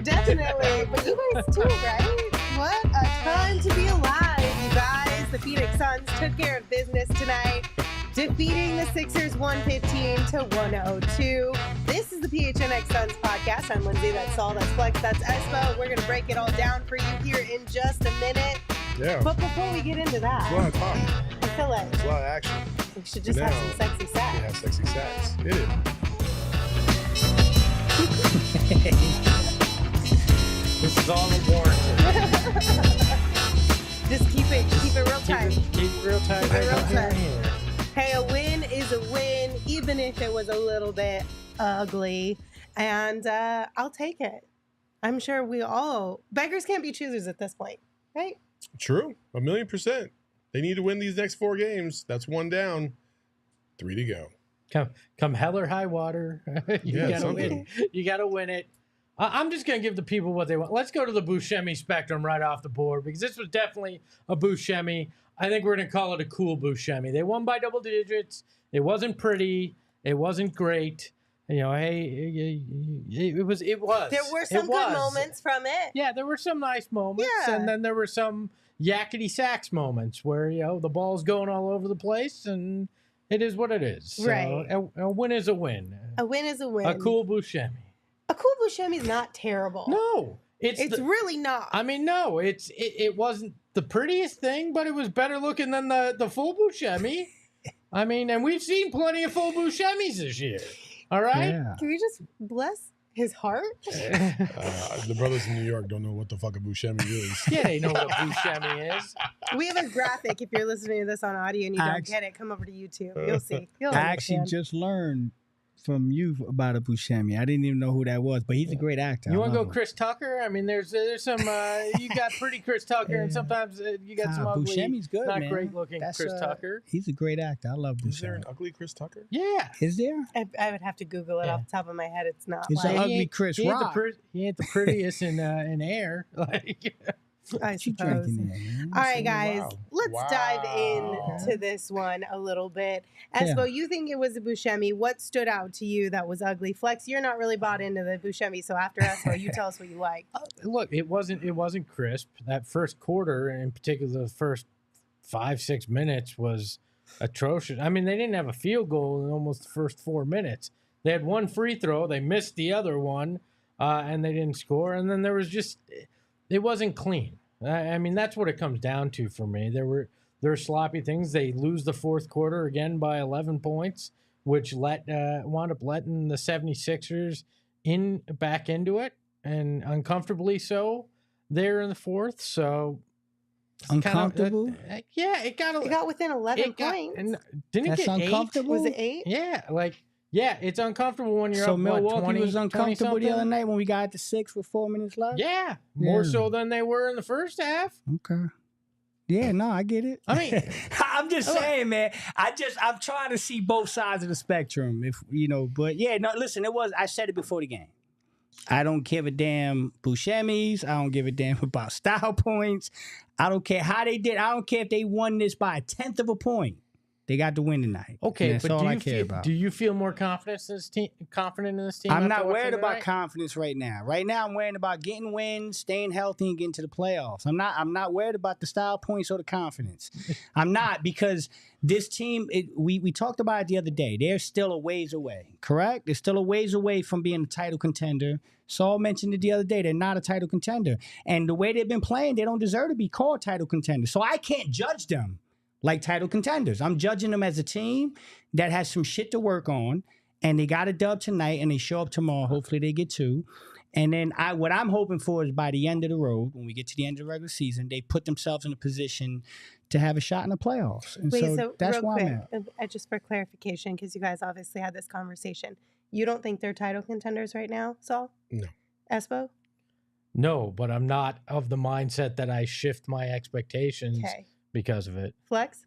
Definitely. But you guys too, right? What a time to be alive, you guys. The PHNX Suns took care of business tonight, defeating the Sixers 115-102. This is the PHNX Suns Podcast. I'm Lindsay. That's Saul. That's Flex. That's Espo. We're going to break it all down for you here in just a minute. Yeah. But before we get into that, a lot of talk. I feel like There's a lot of action. we should just have some sexy sex. Yeah, sexy sex. Hit it. This is all warranted. Just keep it real tight. Keep it real tight. Keep it real tight. Hey, a win is a win, even if it was a little bit ugly. And I'll take it. I'm sure beggars can't be choosers at this point, right? True. 1,000,000%. They need to win these next 4 games. That's 1 down, 3 to go. Come hell or high water. You gotta win. You gotta win it. I'm just going to give the people what they want. Let's go to the Buscemi spectrum right off the board because this was definitely a Buscemi. I think we're going to call it a cool Buscemi. They won by double digits. It wasn't pretty. It wasn't great. You know, hey, it was. There were some good moments from it. Yeah, there were some nice moments. Yeah. And then there were some yakety sax moments where, you know, the ball's going all over the place and it is what it is. So Right. A win is a win. A win is a win. A cool Buscemi. A cool Buscemi is not terrible. No, it's really not. I mean, no, it wasn't the prettiest thing, but it was better looking than the full Buscemi. I mean, and we've seen plenty of full Buscemis this year. All right. Yeah. Can we just bless his heart? The brothers in New York don't know what the fuck a Buscemi is. Yeah, they know what a Buscemi is. We have a graphic. If you're listening to this on audio and you don't get it, come over to YouTube. You'll see. You'll I actually understand. just learned from you about a Buscemi. I didn't even know who that was, but he's a great actor. You want to go Chris Tucker? I mean, there's some, you got pretty Chris Tucker, and sometimes you got some ugly, Buscemi's good, not man. great looking Chris Tucker. He's a great actor. I love Buscemi. Is there an ugly Chris Tucker? Yeah. Is there? I would have to Google it off the top of my head. It's not It's like an ugly Chris Rock. He ain't the prettiest in air. Like, I She suppose. drinking there, man. All right, guys, Wow. let's dive into this one a little bit. Espo, you think it was a Buscemi. What stood out to you that was ugly? Flex, you're not really bought into the Buscemi, so after Espo, you tell us what you like. look, it wasn't crisp. That first quarter, in particular, the first 5-6 minutes was atrocious. I mean, they didn't have a field goal in almost the first 4 minutes. They had one free throw. They missed the other one, and they didn't score. And then there was just – it wasn't clean. I mean, that's what it comes down to for me. There were sloppy things. They lose the fourth quarter again by 11 points, which wound up letting the 76ers back into it, and uncomfortably so there in the fourth. So uncomfortable? Yeah, it got within 11 points. And didn't That's it get uncomfortable? Was it 8? Yeah, it's uncomfortable when you're So up, Milwaukee 20, was uncomfortable 20 the other night when we got to 6 with 4 minutes left? Yeah, more so than they were in the first half. Okay. Yeah, no, I get it. I mean, I'm just saying, man. I'm trying to see both sides of the spectrum, but yeah, no, listen, I said it before the game. I don't give a damn Buscemi's. I don't give a damn about style points. I don't care how they did. I don't care if they won this by 1/10 of a point. They got to win tonight. Okay, that's but all I care about. Do you feel more confident in this team? I'm not worried about confidence right now. Right now, I'm worried about getting wins, staying healthy, and getting to the playoffs. I'm not worried about the style points or the confidence. I'm not, because this team, we talked about it the other day. They're still a ways away, correct? They're still a ways away from being a title contender. Saul mentioned it the other day. They're not a title contender. And the way they've been playing, they don't deserve to be called title contenders. So I can't judge them like title contenders. I'm judging them as a team that has some shit to work on, and they got a dub tonight, and they show up tomorrow. Hopefully they get 2. And then what I'm hoping for is by the end of the road, when we get to the end of the regular season, they put themselves in a position to have a shot in the playoffs. And Wait, so that's real why quick, I'm at. just for clarification, because you guys obviously had this conversation. You don't think they're title contenders right now, Saul? No. Espo? No, but I'm not of the mindset that I shift my expectations because of it. Flex?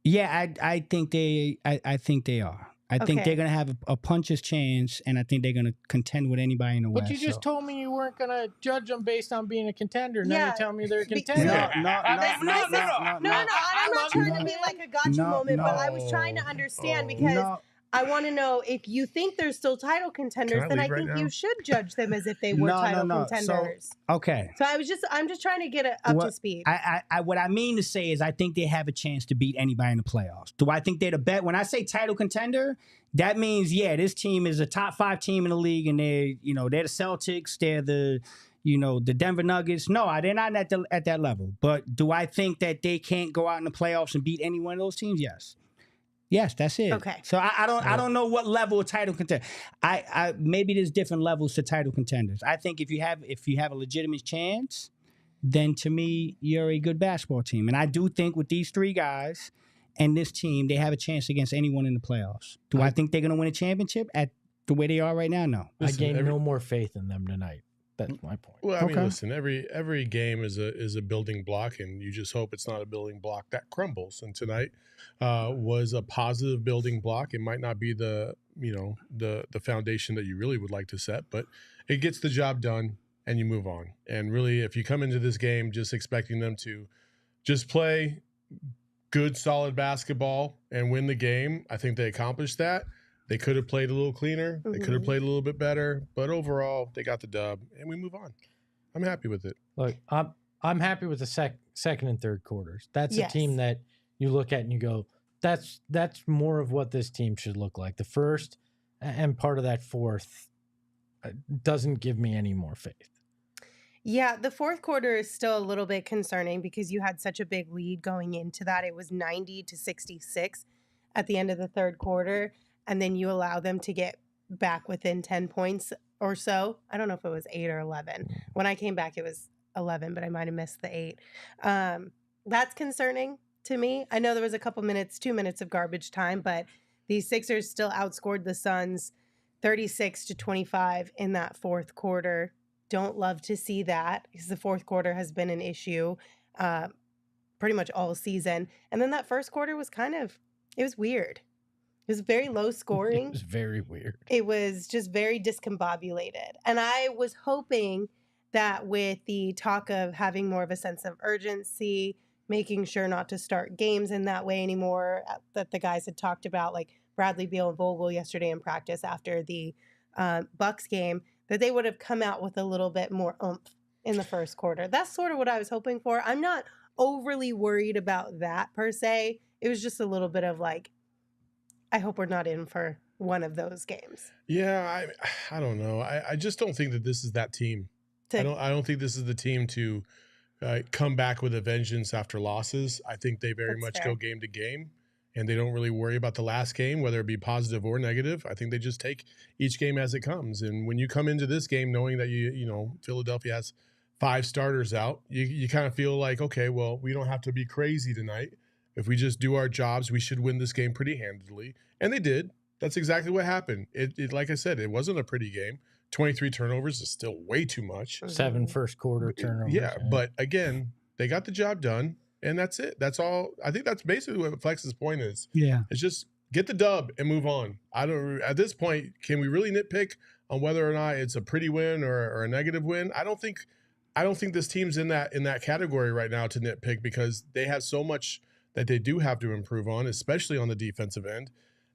Yeah, I think they are. I think they're going to have a puncher's chance, and I think they're going to contend with anybody in the West. But you just told me you weren't going to judge them based on being a contender. Now Yeah, you're telling me they're a contender. No. I'm not trying to be like a gotcha moment, but I was trying to understand because I want to know if you think they're still title contenders, then I think you should judge them as if they were title contenders. Okay. So I'm just trying to get it up to speed. What I mean to say is I think they have a chance to beat anybody in the playoffs. Do I think they're the best? When I say title contender, that means, this team is a top 5 team in the league, and they're the Celtics, they're the Denver Nuggets. No, they're not at that level. But do I think that they can't go out in the playoffs and beat any one of those teams? Yes. Yes, that's it. Okay. So I don't know what level of title contender. I maybe there's different levels to title contenders. I think if you have a legitimate chance, then to me you're a good basketball team. And I do think with these 3 guys and this team, they have a chance against anyone in the playoffs. Do I think they're going to win a championship at the way they are right now? No. I gain no more faith in them tonight. That's my point. Well, I mean, listen, every game is a building block, and you just hope it's not a building block that crumbles. And tonight was a positive building block. It might not be the foundation that you really would like to set, but it gets the job done, and you move on. And really, if you come into this game just expecting them to just play good, solid basketball and win the game, I think they accomplished that. They could have played a little cleaner. They could have played a little bit better. But overall, they got the dub, and we move on. I'm happy with it. Look, I'm happy with the second and third quarters. That's a team that you look at and you go, that's more of what this team should look like. The first and part of that fourth doesn't give me any more faith. Yeah, the fourth quarter is still a little bit concerning because you had such a big lead going into that. It was 90-66 at the end of the third quarter. And then you allow them to get back within 10 points or so. I don't know if it was 8 or 11. When I came back, it was 11, but I might have missed the 8. That's concerning to me. I know there was a couple minutes, 2 minutes of garbage time, but these Sixers still outscored the Suns 36-25 in that fourth quarter. Don't love to see that because the fourth quarter has been an issue pretty much all season. And then that first quarter was it was weird. It was very low scoring. It was very weird. It was just very discombobulated. And I was hoping that with the talk of having more of a sense of urgency, making sure not to start games in that way anymore, that the guys had talked about, like Bradley, Beal, and Vogel yesterday in practice after the Bucks game, that they would have come out with a little bit more oomph in the first quarter. That's sort of what I was hoping for. I'm not overly worried about that per se. It was just a little bit of like, I hope we're not in for one of those games. Yeah, I don't know. I just don't think that this is that team. I don't think this is the team to come back with a vengeance after losses. I think they very much go game to game, and they don't really worry about the last game, whether it be positive or negative. I think they just take each game as it comes. And when you come into this game knowing that Philadelphia has 5 starters out, you kind of feel like, okay, well, we don't have to be crazy tonight. If we just do our jobs, we should win this game pretty handily. And they did. That's exactly what happened. It like I said, it wasn't a pretty game. 23 turnovers is still way too much. 7 first quarter turnovers. Yeah, but again, they got the job done, and that's it. That's all. I think that's basically what Flex's point is. Yeah. It's just get the dub and move on. At this point, can we really nitpick on whether or not it's a pretty win or a negative win? I don't think this team's in that category right now to nitpick because they have so much that they do have to improve on, especially on the defensive end,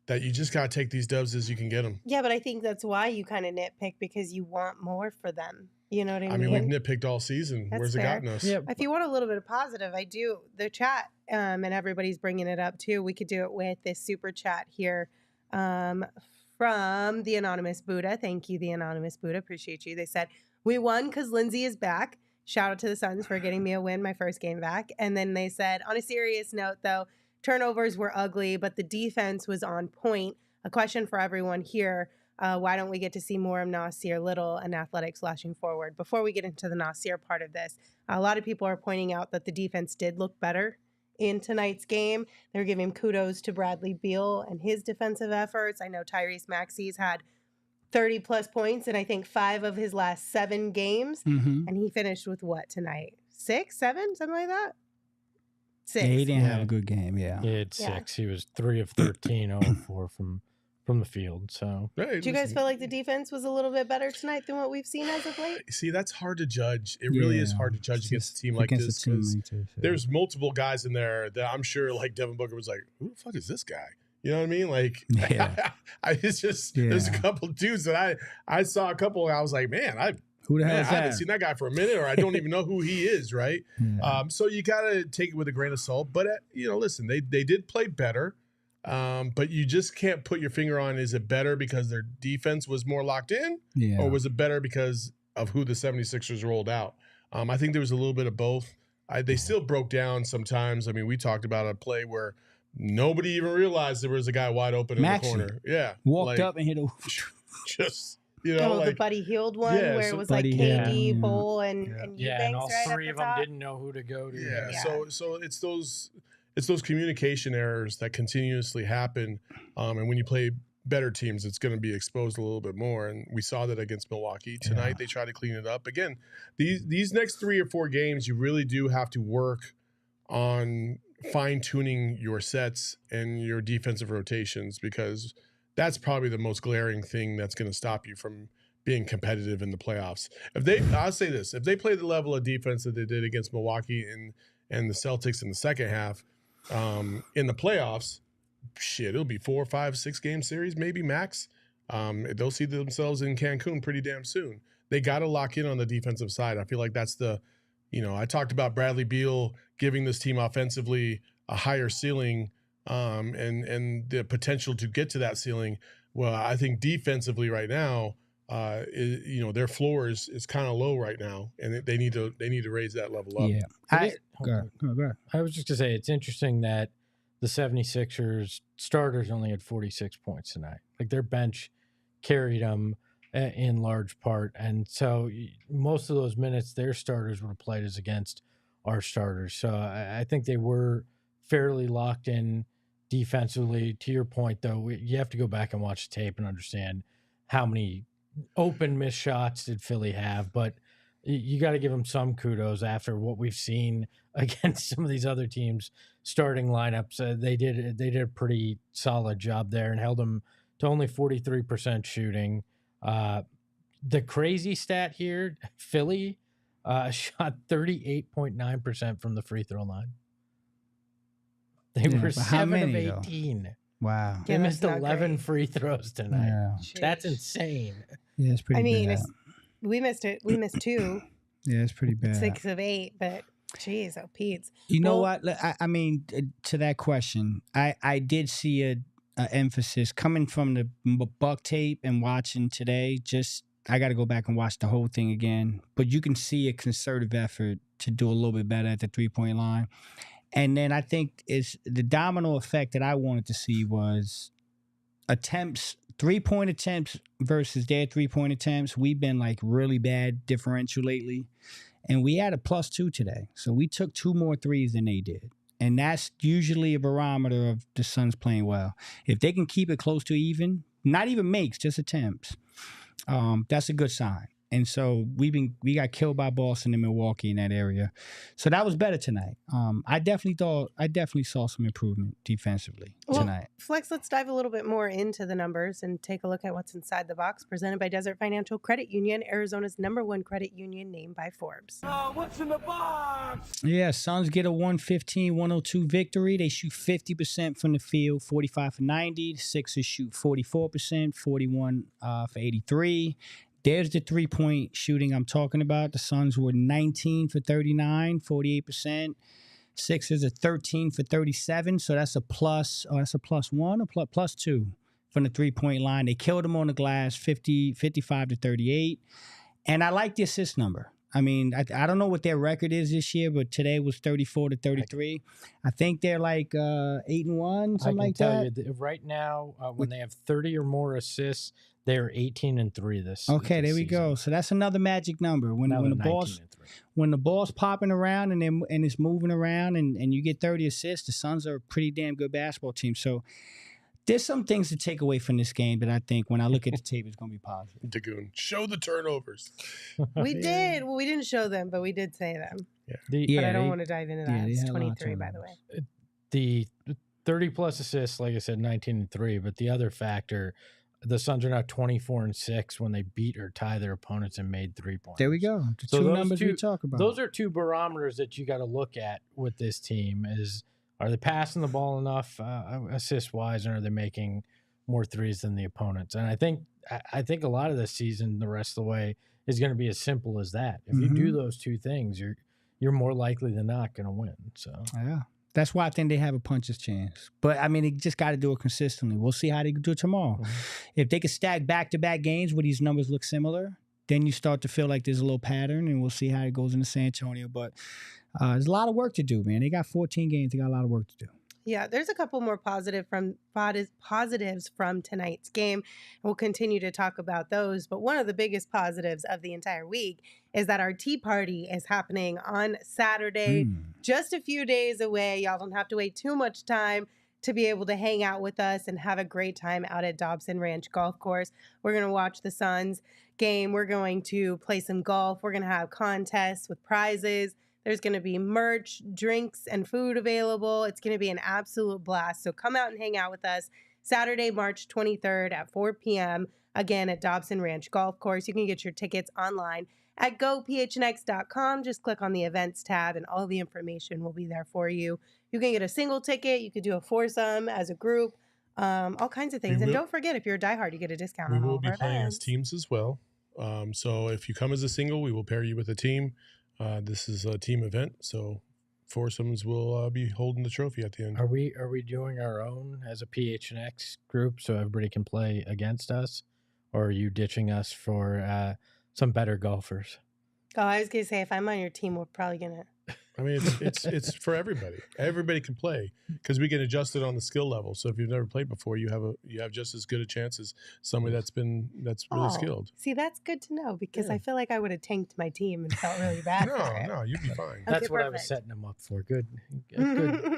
that you just got to take these dubs as you can get them. Yeah, but I think that's why you kind of nitpick because you want more for them. You know what I mean? I mean, we've nitpicked all season. That's Where's fair. it gotten us? Yeah. If you want a little bit of positive, I do. The chat, and everybody's bringing it up too. We could do it with this super chat here from the Anonymous Buddha. Thank you, the Anonymous Buddha. Appreciate you. They said, we won because Lindsay is back. Shout out to the Suns for getting me a win, my first game back. And then they said, on a serious note, though, turnovers were ugly, but the defense was on point. A question for everyone here. Why don't we get to see more of Nasir Little and Athletic slashing forward? Before we get into the Nasir part of this, a lot of people are pointing out that the defense did look better in tonight's game. They're giving kudos to Bradley Beal and his defensive efforts. I know Tyrese Maxey's had 30-plus points in, I think, 5 of his last 7 games. Mm-hmm. And he finished with what tonight? 6, 7, something like that? 6. Yeah, he didn't have a good game, yeah. He had 6. He was 3 of 13, 0 4 from the field. So, Right, do you guys feel like the defense was a little bit better tonight than what we've seen as of late? See, that's hard to judge. It really is hard to judge against a team like this because there's multiple guys in there that I'm sure, like Devin Booker was like, "Who the fuck is this guy?" You know what I mean? Like, it's just there's a couple dudes that I saw a couple. I was like, man, who the hell I is that? haven't seen that guy for a minute, or I don't even know who he is, right? Yeah. So you gotta take it with a grain of salt. But listen, they did play better. But you just can't put your finger on, is it better because their defense was more locked in, or was it better because of who the 76ers rolled out? I think there was a little bit of both. They still broke down sometimes. I mean, we talked about a play where nobody even realized there was a guy wide open in the corner. Yeah. Walked up and hit a just the Buddy Hield one where it was like KD, Bol, and Eubanks, and all right 3 of them didn't know who to go to. Yeah. So it's those communication errors that continuously happen, and when you play better teams, it's going to be exposed a little bit more. And we saw that against Milwaukee tonight. They try to clean it up. Again, these next 3 or 4 games, you really do have to work on fine-tuning your sets and your defensive rotations, because that's probably the most glaring thing that's going to stop you from being competitive in the playoffs. I'll say this, if they play the level of defense that they did against Milwaukee and the Celtics in the second half, in the playoffs, it'll be 4, 5, 6 game series, maybe max. They'll see themselves in Cancun pretty damn soon. They got to lock in on the defensive side. I feel like that's I talked about Bradley Beal giving this team offensively a higher ceiling, and the potential to get to that ceiling. Well, I think defensively right now, their floor is kind of low right now, and they need to raise that level up. Yeah. Go ahead. I was just going to say, it's interesting that the 76ers starters only had 46 points tonight. Like, their bench carried them in large part. And so most of those minutes their starters would have played as against our starters. So I think they were fairly locked in defensively. To your point, though, you have to go back and watch the tape and understand how many open missed shots did Philly have. But you got to give them some kudos after what we've seen against some of these other teams' starting lineups. They did a pretty solid job there and held them to only 43% shooting. The crazy stat here, Philly shot 38.9% from the free throw line. They were 7 of 18. Though? Wow. They missed 11 free throws tonight. Yeah. That's insane. Yeah, it's pretty bad. We missed it. We missed 2. Yeah, it's pretty bad. 6 of 8, but geez, Pete's. You know what? I mean, to that question, I did see a emphasis coming from the Buck tape and watching today. I got to go back and watch the whole thing again. But you can see a concerted effort to do a little bit better at the 3-point line. And then I think it's the domino effect that I wanted to see was attempts, 3-point attempts versus their 3-point attempts. We've been like really bad differential lately. And we had a +2 today. So we took 2 more threes than they did. And that's usually a barometer of the Suns playing well. If they can keep it close to even, not even makes, just attempts, that's a good sign. And so we got killed by Boston and Milwaukee in that area. So that was better tonight. I definitely saw some improvement defensively tonight. Flex, let's dive a little bit more into the numbers and take a look at what's inside the box. Presented by Desert Financial Credit Union, Arizona's #1 credit union, named by Forbes. What's in the box? Yeah, Suns get a 115-102 victory. They shoot 50% from the field, 45 for 90. The Sixers shoot 44%, 41 for 83. There's the 3-point shooting I'm talking about. The Suns were 19 for 39, 48%. Sixers are 13 for 37, so that's a plus. Oh, that's a +1 or +2 from the 3-point line. They killed them on the glass, 55 to 38. And I like the assist number. I mean, I don't know what their record is this year, but today was 34-33. I think they're like 8-1, something like that. I can tell you right now, when they have 30 or more assists, they're 18-3 this. Okay, there we season. go. So that's another magic number. When the ball's popping around and it's moving around and you get 30 assists, the Suns are a pretty damn good basketball team. So there's some things to take away from this game that I think when I look at the tape, it's going to be positive. Dagoon, show the turnovers. We did. Well, we didn't show them, but we did say them. Yeah. But I don't want to dive into that. Yeah, It's 23, by the way. The 30-plus assists, like I said, 19-3. But the other factor, the Suns are now 24-6 when they beat or tie their opponents and made 3 points. There we go. The two numbers we talk about. Those are two barometers that you got to look at with this team is, are they passing the ball enough assist-wise, and are they making more threes than the opponents? And I think a lot of this season, the rest of the way, is going to be as simple as that. If you do those two things, you're more likely than not going to win. So yeah, that's why I think they have a puncher's chance. But I mean, they just got to do it consistently. We'll see how they do it tomorrow. If they can stack back-to-back games where these numbers look similar, then you start to feel like there's a little pattern, and we'll see how it goes into San Antonio. But there's a lot of work to do, man. They got 14 games. They got a lot of work to do. Yeah, there's a couple more positives from tonight's game. We'll continue to talk about those. But one of the biggest positives of the entire week is that our tea party is happening on Saturday, just a few days away. Y'all don't have to wait too much time to be able to hang out with us and have a great time out at Dobson Ranch Golf Course. We're going to watch the Suns game. We're going to play some golf. We're going to have contests with prizes. There's going to be merch, drinks, and food available. It's going to be an absolute blast. So come out and hang out with us Saturday, March 23rd at 4 p.m. Again, at Dobson Ranch Golf Course. You can get your tickets online at gophnx.com. Just click on the events tab and all the information will be there for you. You can get a single ticket. You could do a foursome as a group, all kinds of things. And don't forget, if you're a diehard, you get a discount on all of our events. We will be playing as teams as well. So if you come as a single, we will pair you with a team. This is a team event, so foursomes will be holding the trophy at the end. Are we doing our own as a PHNX group so everybody can play against us, or are you ditching us for some better golfers? Oh, I was gonna say, if I'm on your team, we're probably gonna. I mean, it's for everybody. Everybody can play because we can adjust it on the skill level. So if you've never played before, you have just as good a chance as somebody that's really skilled. See, that's good to know because I feel like I would have tanked my team and felt really bad. No, you'd be fine. That's what I was setting them up for. Good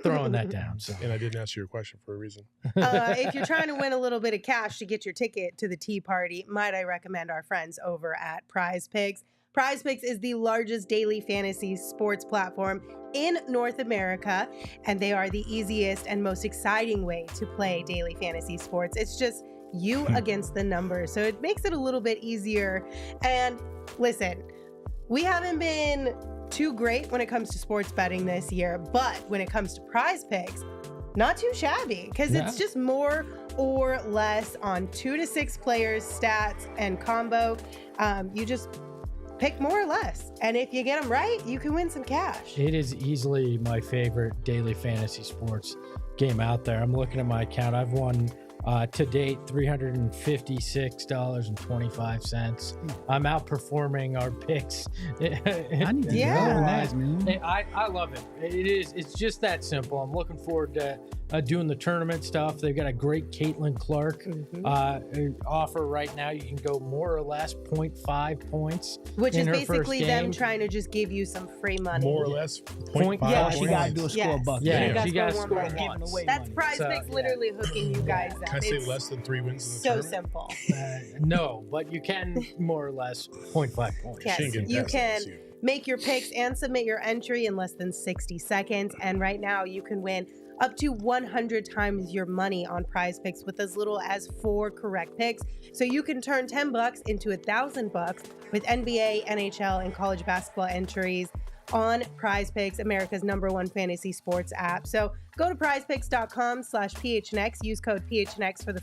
throwing that down. So. And I didn't answer your question for a reason. If you're trying to win a little bit of cash to get your ticket to the tea party, might I recommend our friends over at Prize Picks. Prize Picks is the largest daily fantasy sports platform in North America, and they are the easiest and most exciting way to play daily fantasy sports. It's just you against the numbers, so it makes it a little bit easier. And listen, we haven't been too great when it comes to sports betting this year, but when it comes to Prize Picks, not too shabby because it's just more or less on 2 to 6 players, stats, and combo. You just pick more or less. And if you get them right, you can win some cash. It is easily my favorite daily fantasy sports game out there. I'm looking at my account. I've won to date $356.25. I'm outperforming our picks. I need to realize, man. I love it. It's just that simple. I'm looking forward to doing the tournament stuff. They've got a great Caitlin Clark offer right now. You can go more or less 0.5 points, which is basically them trying to just give you some free money. More or less 0.5. Yeah, she got to do a score buck. Yeah, she got to score once. That's Prize Picks literally hooking you guys up. Can I say less than 3 wins in the tournament? So simple. No, but you can more or less 0.5 points. Yes, you can make your picks and submit your entry in less than 60 seconds. And right now you can win up to 100 times your money on Prize Picks with as little as 4 correct picks. So you can turn $10 into $1,000 with NBA, NHL, and college basketball entries on Prize Picks, America's #1 fantasy sports app. So go to prizepicks.com/PHNX. Use code PHNX for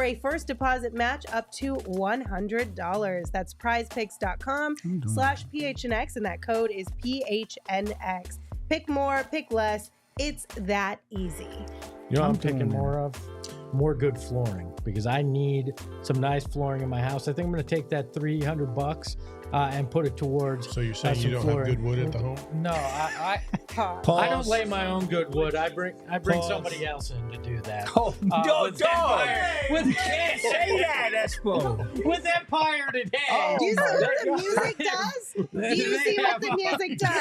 a first deposit match up to $100. That's prizepicks.com/PHNX, and that code is PHNX. Pick more, pick less. It's that easy. You know what I'm picking more of? more good flooring because I need some nice flooring in my house. I think I'm going to take that $300 and put it towards. So you're saying you don't have good wood at the home? No, I don't lay my own good wood. I bring somebody else in to do that. Oh, no, dog. You can't say that, Espo. With Empire today. Do you see what the music does? Do you see what the music does?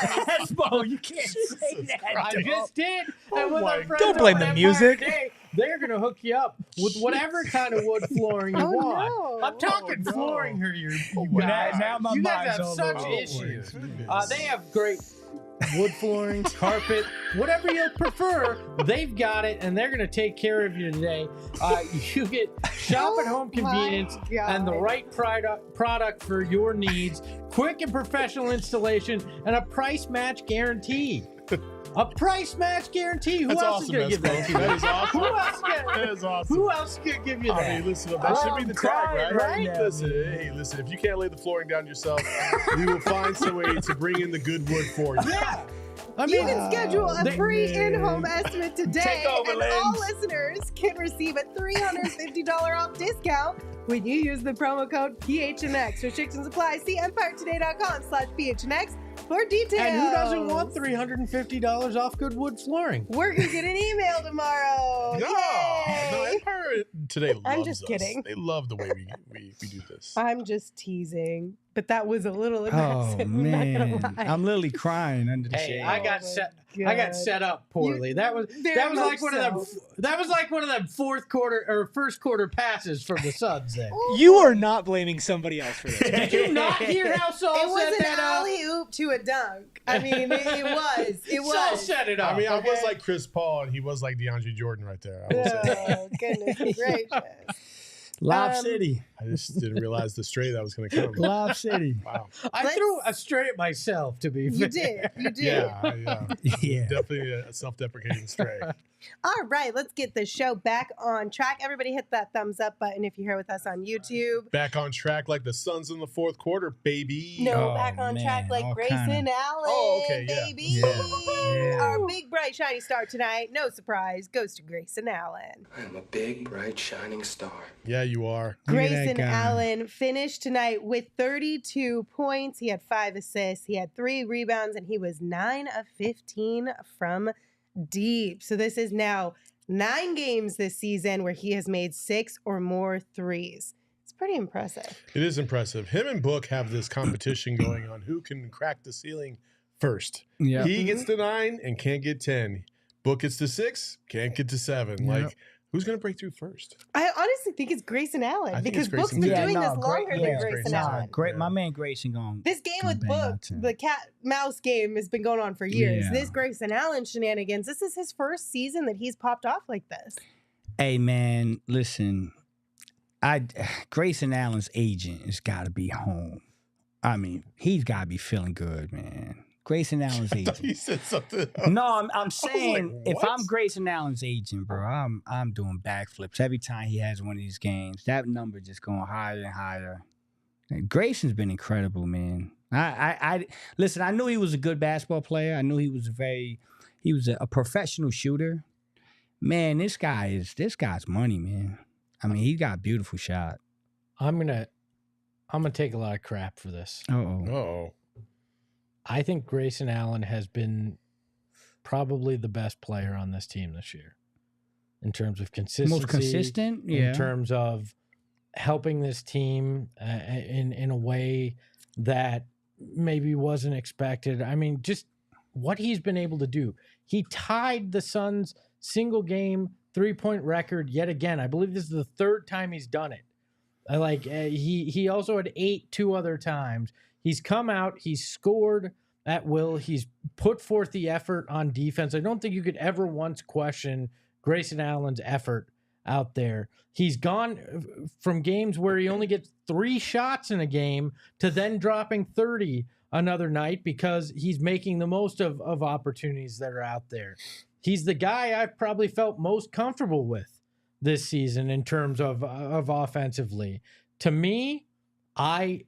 Espo, you can't say that. I just did. And with our friends Don't blame over the at music. Empire Today, they're going to hook you up with whatever kind of wood flooring you want. No. I'm talking flooring here, you Now- guys. now my You guys mind's have all such over. issues. They have great wood flooring, carpet, whatever you prefer. They've got it, and they're going to take care of you today. You get shop-at-home convenience and the right product for your needs, quick and professional installation, and a price match guarantee. A price match guarantee. Who That's else awesome, is going to give that to you? That is awesome. That is awesome. Who else could give you that? I mean, listen, that should be the tag, right? now, Listen, if you can't lay the flooring down yourself, we will find some way to bring in the good wood for you. Yeah. You can schedule a free in-home estimate today, Take over, and Lens. all listeners can receive a $350 off discount when you use the promo code PHNX. Restrictions apply. See EmpireToday.com/PHNX for details. And who doesn't want $350 off good wood flooring? We're going to get an email tomorrow. No, Yay. Empire today loves I'm just us. kidding. They love the way we do this. I'm just teasing, but that was a little Oh, aggressive. I'm not man. going to lie. I'm literally crying under the Hey, shade. I got set up poorly. That was like one of them. That was like one of them first quarter passes from the Suns. Then You are not blaming somebody else for this. did you not hear how Saul It was set an that up? alley oop to a dunk. I mean, it was. It Saul was. set it up. I mean, I was okay? like Chris Paul, and he was like DeAndre Jordan right there. I will say. Oh, goodness gracious. Lob City. I just didn't realize the stray that was going to come. Lob City. Wow. I threw a stray at myself. To be fair. You did. You did. Yeah. Yeah. Definitely a self-deprecating stray. All right, let's get the show back on track. Everybody hit that thumbs up button if you're here with us on YouTube. Back on track like the Suns in the fourth quarter, baby. No, Oh, back on track man, like all Grayson kinda. Allen, Oh, okay, yeah. baby. Yeah. Our big, bright, shiny star tonight, no surprise, goes to Grayson Allen. I am a big, bright, shining star. Yeah, you are. Look at that Grayson guy. Allen finished tonight with 32 points. He had 5 assists. He had 3 rebounds, and he was 9 of 15 from deep. So this is now 9 games this season where he has made 6 or more threes. It's pretty impressive. It is impressive. Him and Book have this competition going on who can crack the ceiling first. Yeah. He gets to 9 and can't get 10. Book gets to 6, can't get to 7. Yep. Like, who's going to break through first? I honestly think it's Grayson I Allen think because it's Book's Grayson been Allen. doing no, this longer great, than yeah, Grayson Nah, Allen. Great, Yeah. my man Grayson going. This game Gonna with bang Book, out to him. the cat mouse game has been going on for years. Yeah. This Grayson Allen shenanigans, this is his first season that he's popped off like this. Hey man, listen, Grayson Allen's agent has got to be home. I mean, he's got to be feeling good, man. Grayson Allen's I thought agent. you said something else. No, I'm saying like, if what? I'm Grayson Allen's agent, bro, I'm doing backflips every time he has one of these games. That number just going higher and higher. Grayson's been incredible, man. I listen. I knew he was a good basketball player. I knew he was a professional shooter. Man, this guy's money, man. I mean, he got a beautiful shot. I'm gonna take a lot of crap for this. Uh-oh. I think Grayson Allen has been probably the best player on this team this year in terms of consistency. Most consistent, yeah. In terms of helping this team in a way that maybe wasn't expected. I mean, just what he's been able to do. He tied the Suns' single game 3-point record yet again. I believe this is the 3rd time he's done it. He also had 8 2 other times. He's come out, he's scored at will, he's put forth the effort on defense. I don't think you could ever once question Grayson Allen's effort out there. He's gone from games where he only gets 3 shots in a game to then dropping 30 another night because he's making the most of opportunities that are out there. He's the guy I've probably felt most comfortable with this season in terms of offensively. To me, I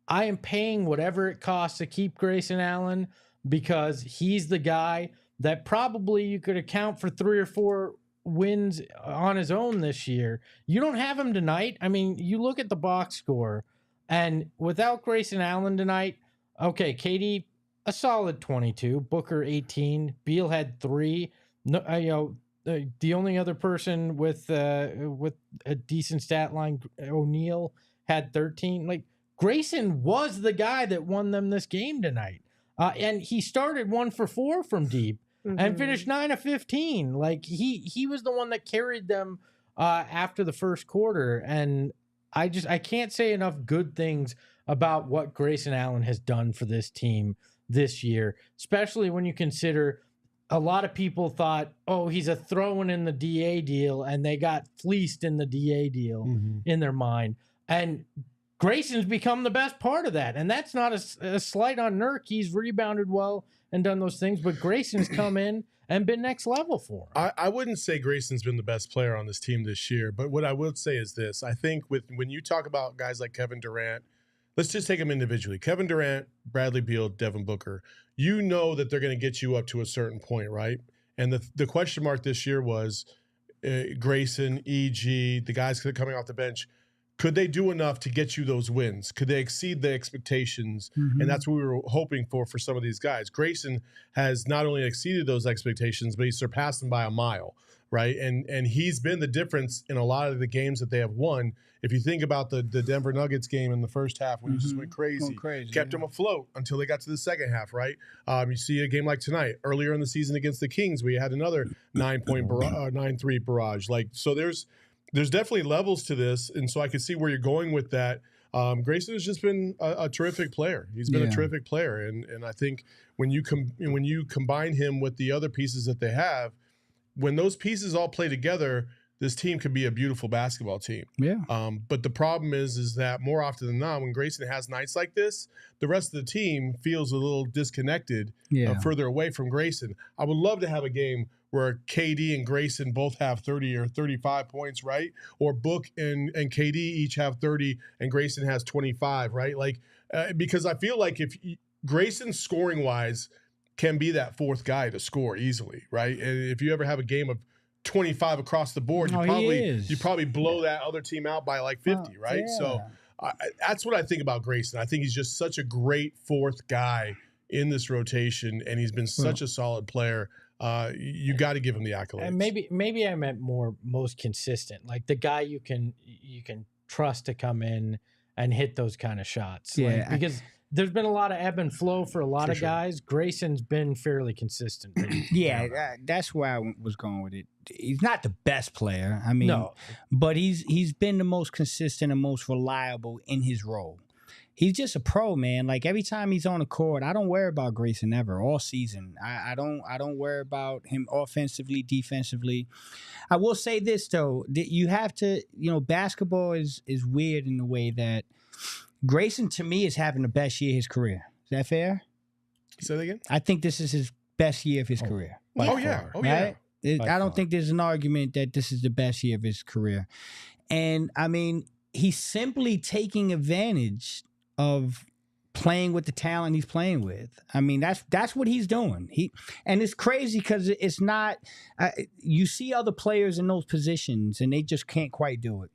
am paying whatever it costs to keep Grayson Allen because he's the guy that probably you could account for 3 or 4 wins on his own this year. You don't have him tonight. I mean, you look at the box score, and without Grayson Allen tonight, okay, KD, a solid 22, Booker 18, Beal had 3. No, the only other person with a decent stat line, O'Neal, had 13. Like, Grayson was the guy that won them this game tonight. And he started 1 for 4 from deep and finished 9 of 15. Like, he was the one that carried them after the first quarter. And I can't say enough good things about what Grayson Allen has done for this team this year, especially when you consider a lot of people thought, oh, he's a throw-in in the DA deal, and they got fleeced in the DA deal in their mind. And Grayson's become the best part of that. And that's not a slight on Nurk. He's rebounded well and done those things, but Grayson's come in and been next level for him. I wouldn't say Grayson's been the best player on this team this year, but what I would say is this. I think when you talk about guys like Kevin Durant, let's just take them individually. Kevin Durant, Bradley Beal, Devin Booker, you know that they're going to get you up to a certain point, right? And the question mark this year was Grayson, EG, the guys coming off the bench. Could they do enough to get you those wins? Could they exceed the expectations? And that's what we were hoping for some of these guys. Grayson has not only exceeded those expectations, but he surpassed them by a mile, right? And he's been the difference in a lot of the games that they have won. If you think about the Denver Nuggets game in the first half when he just went crazy, kept them afloat until they got to the second half, right? You see a game like tonight, earlier in the season against the Kings, we had another 9-3 barrage. Like, so there's definitely levels to this, and so I can see where you're going with that. Grayson has just been a terrific player. He's been a terrific player, and I think when you combine him with the other pieces that they have, when those pieces all play together, this team could be a beautiful basketball team. Yeah. But the problem is that more often than not, when Grayson has nights like this, the rest of the team feels a little disconnected, further away from Grayson. I would love to have a game where KD and Grayson both have 30 or 35 points, right? Or Book and KD each have 30 and Grayson has 25, right? Like, because I feel like if Grayson scoring-wise can be that fourth guy to score easily, right? And if you ever have a game of 25 across the board, you probably blow that other team out by like 50, right? Yeah. So that's what I think about Grayson. I think he's just such a great fourth guy in this rotation, and he's been such a solid player. You got to give him the accolades. And maybe I meant most consistent, like the guy you can trust to come in and hit those kind of shots. Yeah, like, because there's been a lot of ebb and flow for a lot of guys. Grayson's been fairly consistent. That's where I was going with it. He's not the best player, I mean, but he's been the most consistent and most reliable in his role. He's just a pro, man. Like, every time he's on the court, I don't worry about Grayson ever all season. I don't worry about him offensively, defensively. I will say this though, that you have to, basketball is weird in the way that Grayson, to me, is having the best year of his career. Is that fair? Say that again? I think this is his best year of his career. Yeah. I don't think there's an argument that this is the best year of his career. And, I mean, he's simply taking advantage of playing with the talent he's playing with. I mean, that's what he's doing. And it's crazy because it's not you see other players in those positions and they just can't quite do it.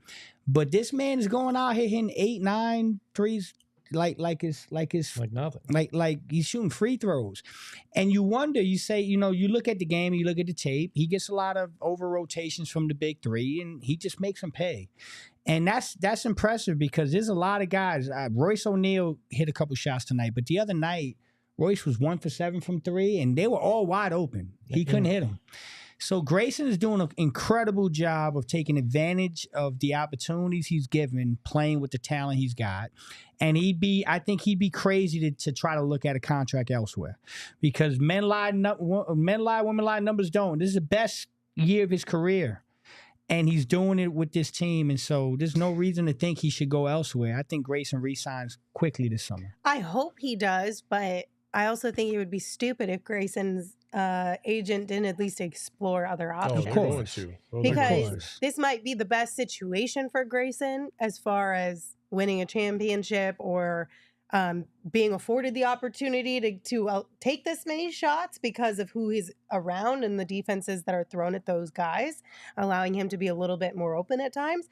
But this man is going out here hitting 8, 9 threes like nothing. Like he's shooting free throws. And you wonder, you say, you look at the game, you look at the tape, he gets a lot of over rotations from the big three and he just makes them pay. And that's impressive because there's a lot of guys. Royce O'Neal hit a couple shots tonight, but the other night, Royce was 1 for 7 from 3, and they were all wide open. He couldn't hit them. So Grayson is doing an incredible job of taking advantage of the opportunities he's given, playing with the talent he's got. And I think he'd be crazy to try to look at a contract elsewhere because men lie, women lie, numbers don't. This is the best year of his career. And he's doing it with this team. And so there's no reason to think he should go elsewhere. I think Grayson re-signs quickly this summer. I hope he does, but I also think it would be stupid if Grayson's agent didn't at least explore other options. Of course. Because this might be the best situation for Grayson as far as winning a championship or being afforded the opportunity to take this many shots because of who he's around and the defenses that are thrown at those guys, allowing him to be a little bit more open at times.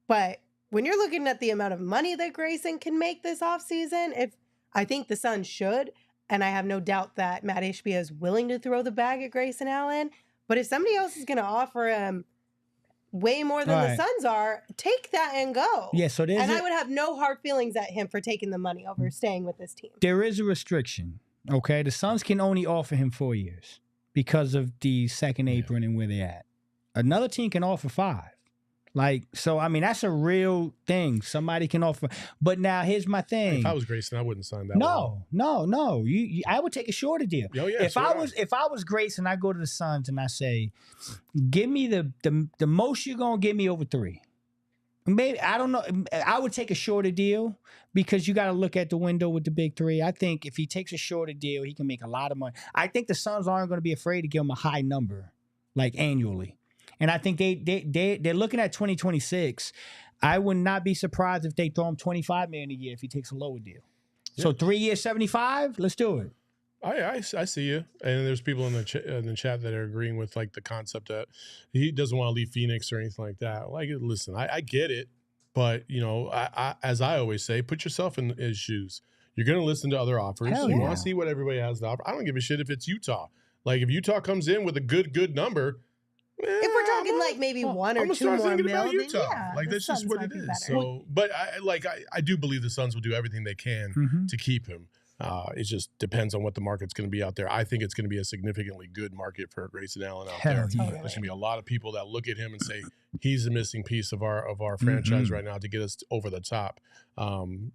But when you're looking at the amount of money that Grayson can make this offseason, I think the Suns should, and I have no doubt that Matt Ishbia is willing to throw the bag at Grayson Allen. But if somebody else is going to offer him way more than the Suns are, take that and go. Yeah, so I would have no hard feelings at him for taking the money over staying with this team. There is a restriction, okay? The Suns can only offer him 4 years because of the second apron and where they're at. Another team can offer 5. So, I mean, that's a real thing. Somebody can offer. But now, here's my thing. If I was Grayson, I wouldn't sign that. No. I would take a shorter deal. Oh, yeah, if I was Grayson, I go to the Suns and I say, give me the most you're gonna give me over 3. Maybe, I don't know. I would take a shorter deal because you got to look at the window with the big 3. I think if he takes a shorter deal, he can make a lot of money. I think the Suns aren't going to be afraid to give him a high number, annually. And I think they're looking at 2026. I would not be surprised if they throw him $25 million a year if he takes a lower deal. Yeah. So 3 years, 75. Let's do it. I see you. And there's people in the chat that are agreeing with the concept that he doesn't want to leave Phoenix or anything like that. Listen, I get it, but as I always say, put yourself in his shoes. You're going to listen to other offers. You want to see what everybody has to offer. I don't give a shit if it's Utah. If Utah comes in with a good number. If we're talking maybe 1 or 2 more million, Utah. That's just what it is. So, but I do believe the Suns will do everything they can to keep him. It just depends on what the market's going to be out there. I think it's going to be a significantly good market for Grayson Allen out there. Yeah. There's going to be a lot of people that look at him and say he's the missing piece of our franchise right now to get us over the top.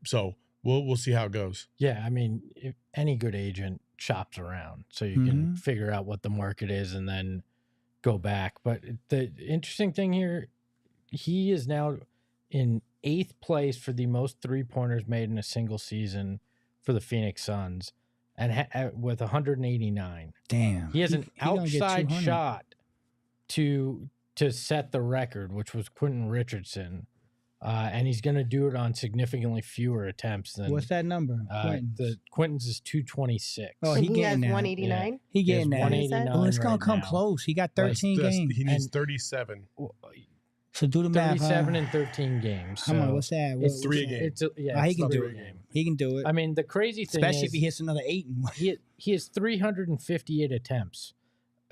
So we'll see how it goes. Yeah, I mean, if any good agent shops around, so you can figure out what the market is and then go back. But the interesting thing here, he is now in 8th place for the most 3-pointers made in a single season for the Phoenix Suns, and with 189. Damn, he has an outside shot to set the record, which was Quentin Richardson, and he's going to do it on significantly fewer attempts than. What's that number? Quentin's is 226. Oh, he has 189. Yeah. He getting that. 189. Oh, it's gonna come close. He got 13 games. He needs 37. So do the math. 37 in 13 games. Come on, what's that? It's 3 a game. He can do it. He can do it. I mean, the crazy thing especially is, if he hits another 8 and 1. He has 358 attempts.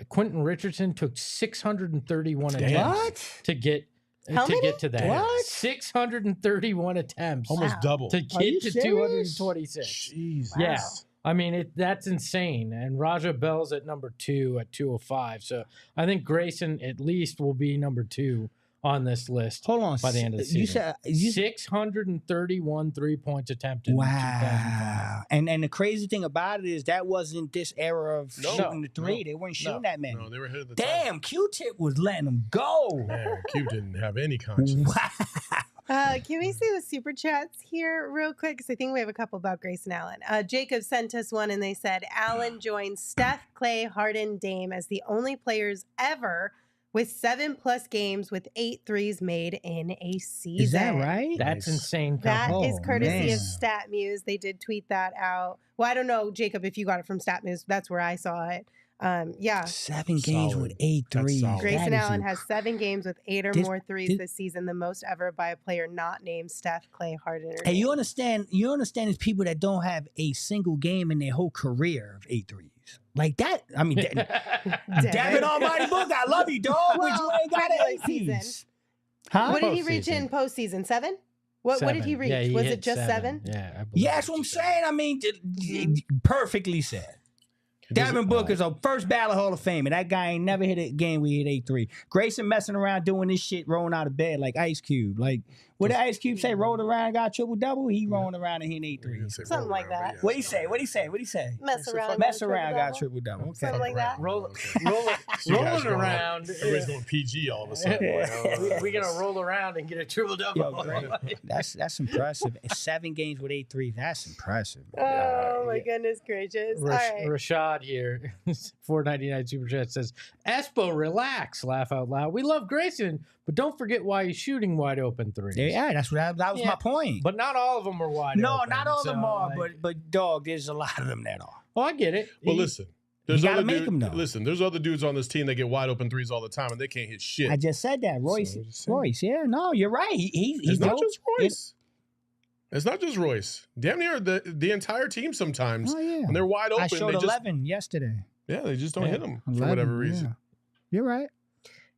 Quentin Richardson took 631 attempts to get to that. What? 631 attempts. Almost double. To get to 226. Jeez. Yeah. I mean, that's insane. And Raja Bell's at number 2 at 205. So I think Grayson at least will be number 2 on this list. Hold on. By the end of the season. 631 3-points attempted. Wow. And the crazy thing about it is that wasn't this era of shooting the 3. They weren't shooting that many. No, they were ahead of the Damn, Q-Tip was letting them go. Man, Q didn't have any conscience. Wow. Can we see the super chats here real quick? Because I think we have a couple about Grayson Allen. Jacob sent us one and they said, Allen joins Steph, Clay, Harden, Dame as the only players ever with 7+ games with 8 threes made in a season. Is that right? That's insane. That is courtesy of StatMuse. They did tweet that out. Well, I don't know, Jacob, if you got it from StatMuse. That's where I saw it. Yeah. 7 games with 8 threes. Grayson Allen has 7 games with 8 or more threes this season, the most ever by a player not named Steph, Clay, Harden, or And Dame. you understand there's people that don't have a single game in their whole career of 8 threes. Like that. I mean, Devin Almighty Booker, I love you, dog. But you ain't got an 8 piece. Huh? What did he reach in postseason? 7? What did he reach? Yeah, was it just 7? Yeah, I believe Yeah, that's what I'm saying. I mean, perfectly said. Devin Booker's a first ballot Hall of Fame, and that guy ain't never hit a game where he hit 8-3. Grayson messing around doing this shit, rolling out of bed like Ice Cube. Like, what did Ice Cube say? Rolled around, got triple-double? He rolling around and hitting 8-3s. Something like that. What'd he say? Mess around. Mess around, got triple-double. Okay. Something like that. rolling guys are around. Everybody's going PG all of a sudden. We're going to roll around and get a triple-double. Yo, that's impressive. 7 games with 8 threes. That's impressive. Oh, Oh my goodness gracious! All right. Rashad here, $4.99 super chat says, "Espo, relax, laugh out loud. We love Grayson, but don't forget why he's shooting wide open threes." Yeah, that was my point. But not all of them are wide open. No, not all of them are, but dog, there's a lot of them that are. Oh, I get it. Well, listen. You gotta make them though. Listen, there's other dudes on this team that get wide open threes all the time, and they can't hit shit. I just said that, Royce. Yeah, no, you're right. He's it's not dope. just Royce. It's not just Royce. Damn near the entire team sometimes. Oh yeah, when they're wide open. I showed 11 yesterday. Yeah, they just don't hit them 11, for whatever reason. Yeah. You're right.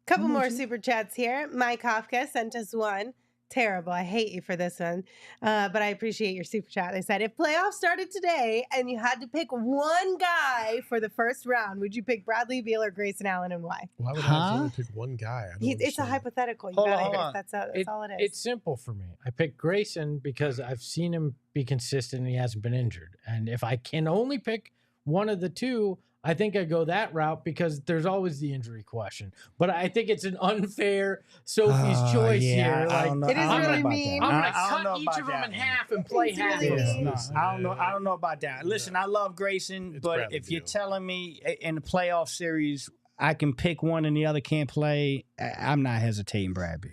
Couple more super chats here. Mike Kafka sent us one. Terrible. I hate you for this one. But I appreciate your super chat. They said, if playoffs started today and you had to pick one guy for the first round, would you pick Bradley Beal or Grayson Allen and why? Why would I only pick one guy? It's a hypothetical. You Hold gotta on. hear it. That's all it is. It's simple for me. I picked Grayson because I've seen him be consistent and he hasn't been injured. And if I can only pick one of the two, I think I go that route because there's always the injury question. But I think it's an unfair Sophie's choice here. I don't know. It is I don't know really about mean. that. I'm I don't gonna know cut each about of them that in one. half and play It's half. really of mean. them. I don't know about that. Listen, I love Grayson, It's but Bradley if you're Beal. telling me in the playoff series I can pick one and the other can't play, I'm not hesitating Brad Beal.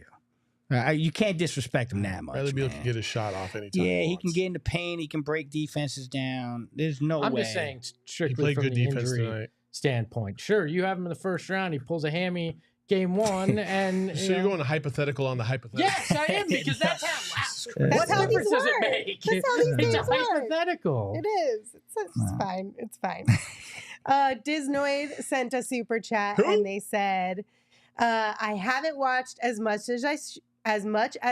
You can't disrespect him that much. Bradley Beal man. can get a shot off anytime. Yeah, he wants. can get in the paint. He can break defenses down. There's no way. I'm just saying He strictly played from good the defense injury tonight. standpoint. Sure, you have him in the first round. He pulls a hammy game one, and So you're going hypothetical on the hypothetical. Yes, I am because that's how. That's What how these difference does it work. make? That's how these It's a games work. hypothetical. It is. It's fine. It's fine. Disnoid sent a super chat Who? and they said, I haven't watched as much as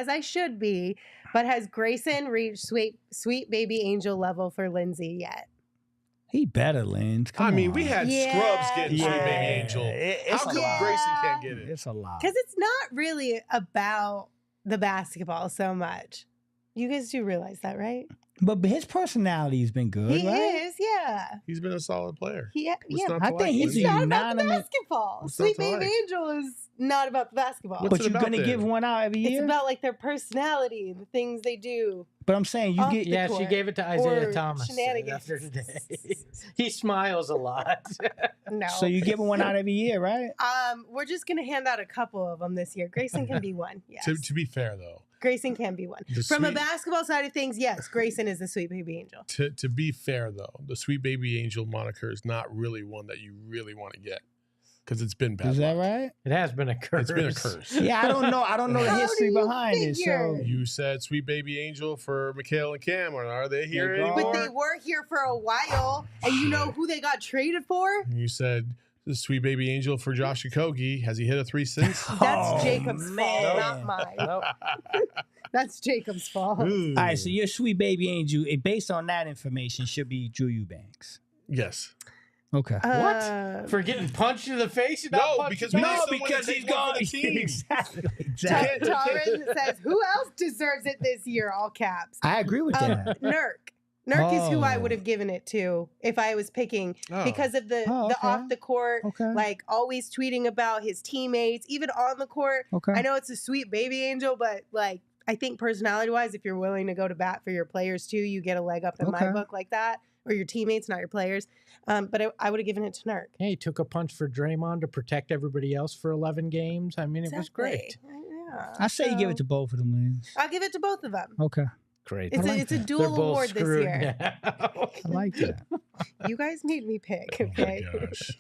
I should be, but has Grayson reached sweet baby angel level for Lindsay yet? He better, Lynn. I mean, we had Yeah, scrubs getting Sweet yeah. Baby Angel. It's How a come lot. Grayson can't get it? It's a lot. Because it's not really about the basketball so much. You guys do realize that, right? But his personality has been good, He right? is, yeah. He's been a solid player. Yeah. What's not I to think like, he's It's Lindsay? a not about the unanimous- basketball. What's Sweet not to Baby like? Angel is not about the basketball. What's But it you're about gonna then? give one out every It's year. about like their personality, the things they do. But I'm saying you Off get. the Yeah, she court. gave it to Isaiah Or Thomas shenanigans. after today. He smiles a lot. No. So you give one out every year, right? We're just gonna hand out a couple of them this year. Grayson can be one. Yes. To be fair, though, Grayson can be one. The From a sweet- basketball side of things, yes, Grayson is the sweet baby angel. to be fair though, the Sweet Baby Angel moniker is not really one that you really want to get because it's been bad. Is that luck. right? It has been a curse. It's been a curse. Yeah, I don't know. I don't know the How do history you behind it. figure? So You said Sweet Baby Angel for Mikhail and Cam, or are they here They're anymore? But they were here for a while, and you know who they got traded for? You said the Sweet Baby Angel for Josh Okogie. Has he hit a 3 since? That's Oh, Jacob's fault, man. not mine. Nope. That's Jacob's fault. all right, so your sweet baby angel, based on that information, should be Drew Eubanks. Yes. Okay. For getting punched in the face? And No, not punched because back? we need someone to take one for the team. Exactly. Taryn says, who else deserves it this year? All caps. I agree with that. Nurk. Nurk is who I Oh. would have given it to if I was picking Oh. because of the Oh, okay. off the court, Okay. like always tweeting about his teammates, even on the court. Okay. I know it's a sweet baby angel, but like I think personality wise, if you're willing to go to bat for your players too, you get a leg up in my Okay. book like that, or your teammates, not your players. But I would have given it to Nurk. Hey, he took a punch for Draymond to protect everybody else for 11 games. I mean, it was great. Yeah. I say you give it to both of them, Lynn. I'll give it to both of them. Okay. Great. It's, like it's a that. dual award this year. I like that. You guys made me pick, Oh my okay? gosh.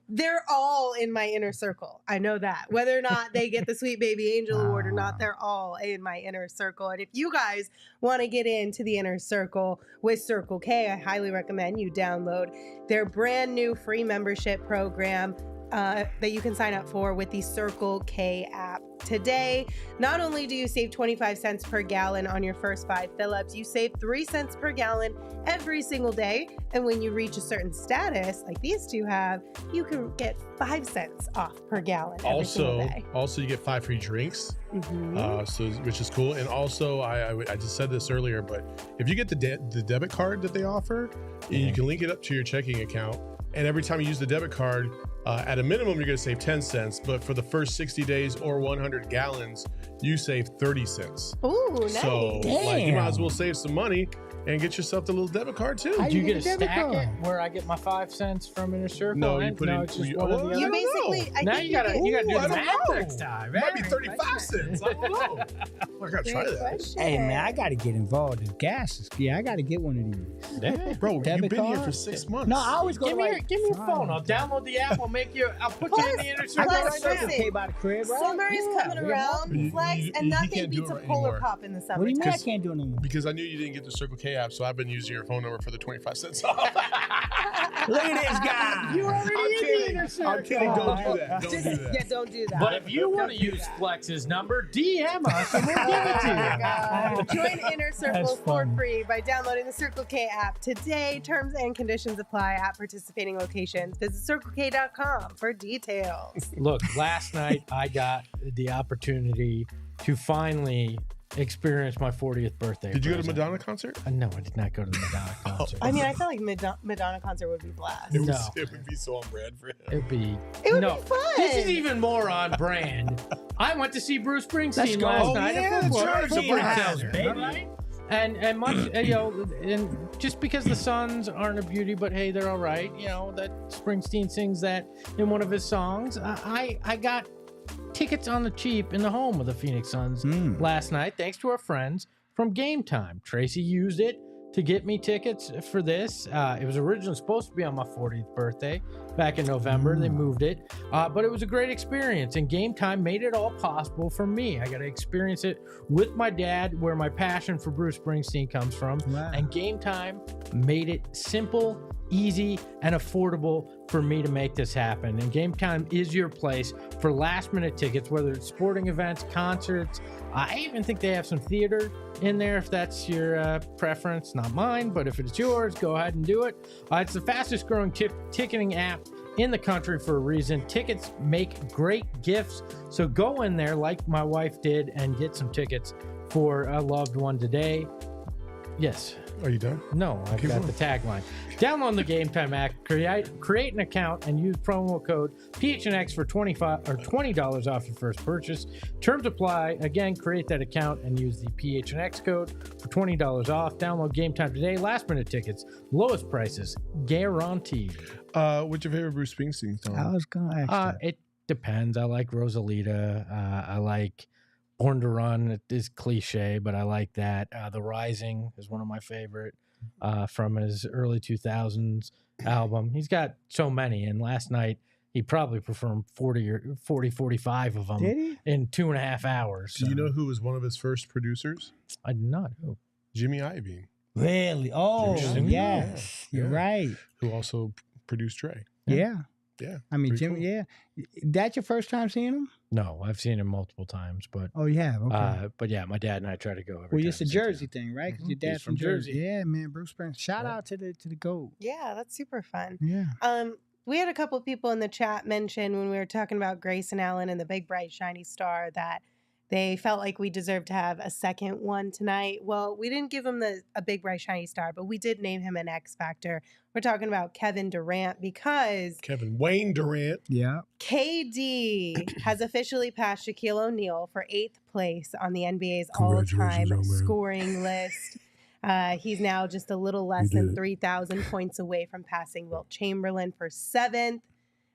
They're all in my inner circle. I know that. Whether or not they get the Sweet Baby Angel Award or not, they're all in my inner circle. And if you guys want to get into the inner circle with Circle K, I highly recommend you download their brand new free membership program that you can sign up for with the Circle K app. Today, not only do you save 25 cents per gallon on your first 5 fill-ups, you save 3 cents per gallon every single day. And when you reach a certain status, like these two have, you can get 5 cents off per gallon every single day. Also, you get 5 free drinks, Mhm. which is cool. And also, I just said this earlier, but if you get the debit card that they offer, you can link it up to your checking account. And every time you use the debit card, at a minimum, you're going to save 10 cents. But for the first 60 days or 100 gallons, you save 30 cents. Ooh, nice. So, like, you might as well save some money and get yourself the little debit card too. Do you get a stack it where I get my 5 cents from Inner Circle? No, you put it's just one or the You other. basically, I Now think you gotta do the I don't math know. next time. It might be 35 cents. I don't know. I gotta try Great that. question. Hey man, I gotta get involved in gas. Yeah, I gotta get one of these. Yeah. Bro, you've Debit been here card? for 6 months. No, I always go Give to me like, your phone. I'll download the app. I'll put you in the Inner I Circle got Plus, a right Circle now. K by the crib, right? Summer is Yeah, coming we got around, You- Flex, you- and you nothing can't do beats it a Polar anymore. Pop in the summer. What do you mean I can't do it no more? Because I knew you didn't get the Circle K app, so I've been using your phone number for the 25 cents off. Look at this guy. You already I'm in the kidding. Inner Circle. I'm kidding. Don't do that. Don't Just, do that. yeah, don't do that. But if you want to Don't do use that. Flex's number, DM us and we'll give it Oh my to God. Join Inner Circle That's for funny. free by downloading the Circle K app today. Terms and conditions apply at participating locations. Visit CircleK.com for details. you. Look, last night I got the opportunity to finally experience my 40th birthday. Did you go to present. Madonna concert? No, I did not go to the Madonna concert. I mean, I feel like Madonna concert would be blast. No. It would be so on brand for him. It'd be It would no. be fun. This is even more on brand. I went to see Bruce Let's Springsteen go. last Oh, night yeah, at that's Football. right. It's a Football Bruce house, concert, baby. all right? And much and just because the Suns aren't a beauty, but hey, they're all right. You know that Springsteen sings that in one of his songs. I got tickets on the cheap in the home of the Phoenix Suns last night, thanks to our friends from Game Time. Tracy used it to get me tickets for this. It was originally supposed to be on my 40th birthday back in November. They moved it, but it was a great experience, and Game Time made it all possible for me. I got to experience it with my dad, where my passion for Bruce Springsteen comes from. Wow. And Game Time made it simple, easy, and affordable for me to make this happen. And Game Time is your place for last-minute tickets, whether it's sporting events, concerts. I even think they have some theater in there if that's your preference. Not mine, but if it's yours, go ahead and do it. It's the fastest growing ticketing app in the country for a reason. Tickets make great gifts. So go in there like my wife did and get some tickets for a loved one today. Yes. Are you done? No, I've Keep got going. the tagline. Download the Game Time app, create an account, and use promo code PHNX for $20 off your first purchase. Terms apply. Again, create that account and use the PHNX code for $20 off. Download Game Time today. Last minute tickets, lowest prices, guaranteed. What's your favorite Bruce Springsteen song? I was gonna ask that. It depends. I like Rosalita. I like Born to Run. It is cliche, but I like that. The Rising is one of my favorite from his early 2000s album. He's got so many, and last night he probably performed 45 of them Did he? in 2.5 hours. Do you know who was one of his first producers? I did not know. Jimmy Iovine, Really? Oh, Interesting. yes. Yeah. You're right. who also produced Dre. Yeah. Yeah. I mean, Pretty Jimmy, cool. yeah. That's your first time seeing him? No, I've seen him multiple times, but Oh, yeah. Okay. but yeah, my dad and I try to go every Well, time it's a to sit Jersey down. thing, right? Because Mhm. your dad's He's from from Jersey. Jersey. Yeah, man. Bruce Springsteen. Shout Yeah. out to the GOAT. Yeah, that's super fun. Yeah. We had a couple of people in the chat mention when we were talking about Grayson Allen and the big bright shiny star that they felt like we deserved to have a second one tonight. Well, we didn't give him a big bright shiny star, but we did name him an X Factor. We're talking about Kevin Durant because Kevin Wayne Durant. Yeah. KD has officially passed Shaquille O'Neal for 8th place on the NBA's Congratulations, all-time young man. scoring list. He's now just a little less than 3,000 points away from passing Wilt Chamberlain for 7th.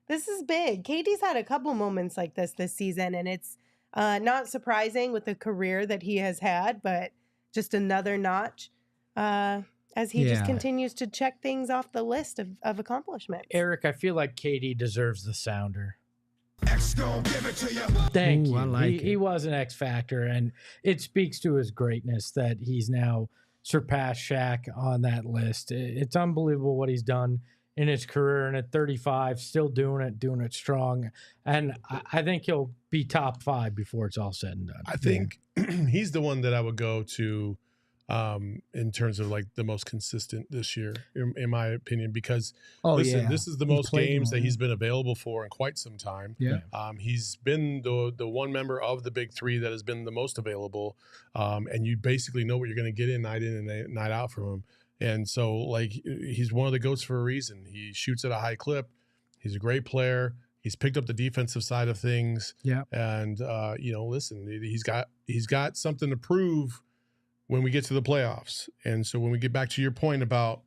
This is big. KD's had a couple moments like this season, and it's not surprising with the career that he has had, but just another notch as he just Yeah. continues to check things off the list of accomplishments. Eric, I feel like KD deserves the sounder. X gon' give it to you. Thank Ooh, you. I like He it. was an X factor, and it speaks to his greatness that he's now surpassed Shaq on that list. It's unbelievable what he's done in his career, and at 35, still doing it strong. And I think he'll be top 5 before it's all said and done. I think he's the one that I would go to in terms of like the most consistent this year, in my opinion, because Oh, listen, yeah. this is the He's most played games more, that he's yeah. been available for in quite some time. Yeah. He's been the one member of the big three that has been the most available, and you basically know what you're going to get in and night out from him. And so, like, he's one of the GOATs for a reason. He shoots at a high clip. He's a great player. He's picked up the defensive side of things. Yeah. And listen, he's got something to prove when we get to the playoffs. And so when we get back to your point about,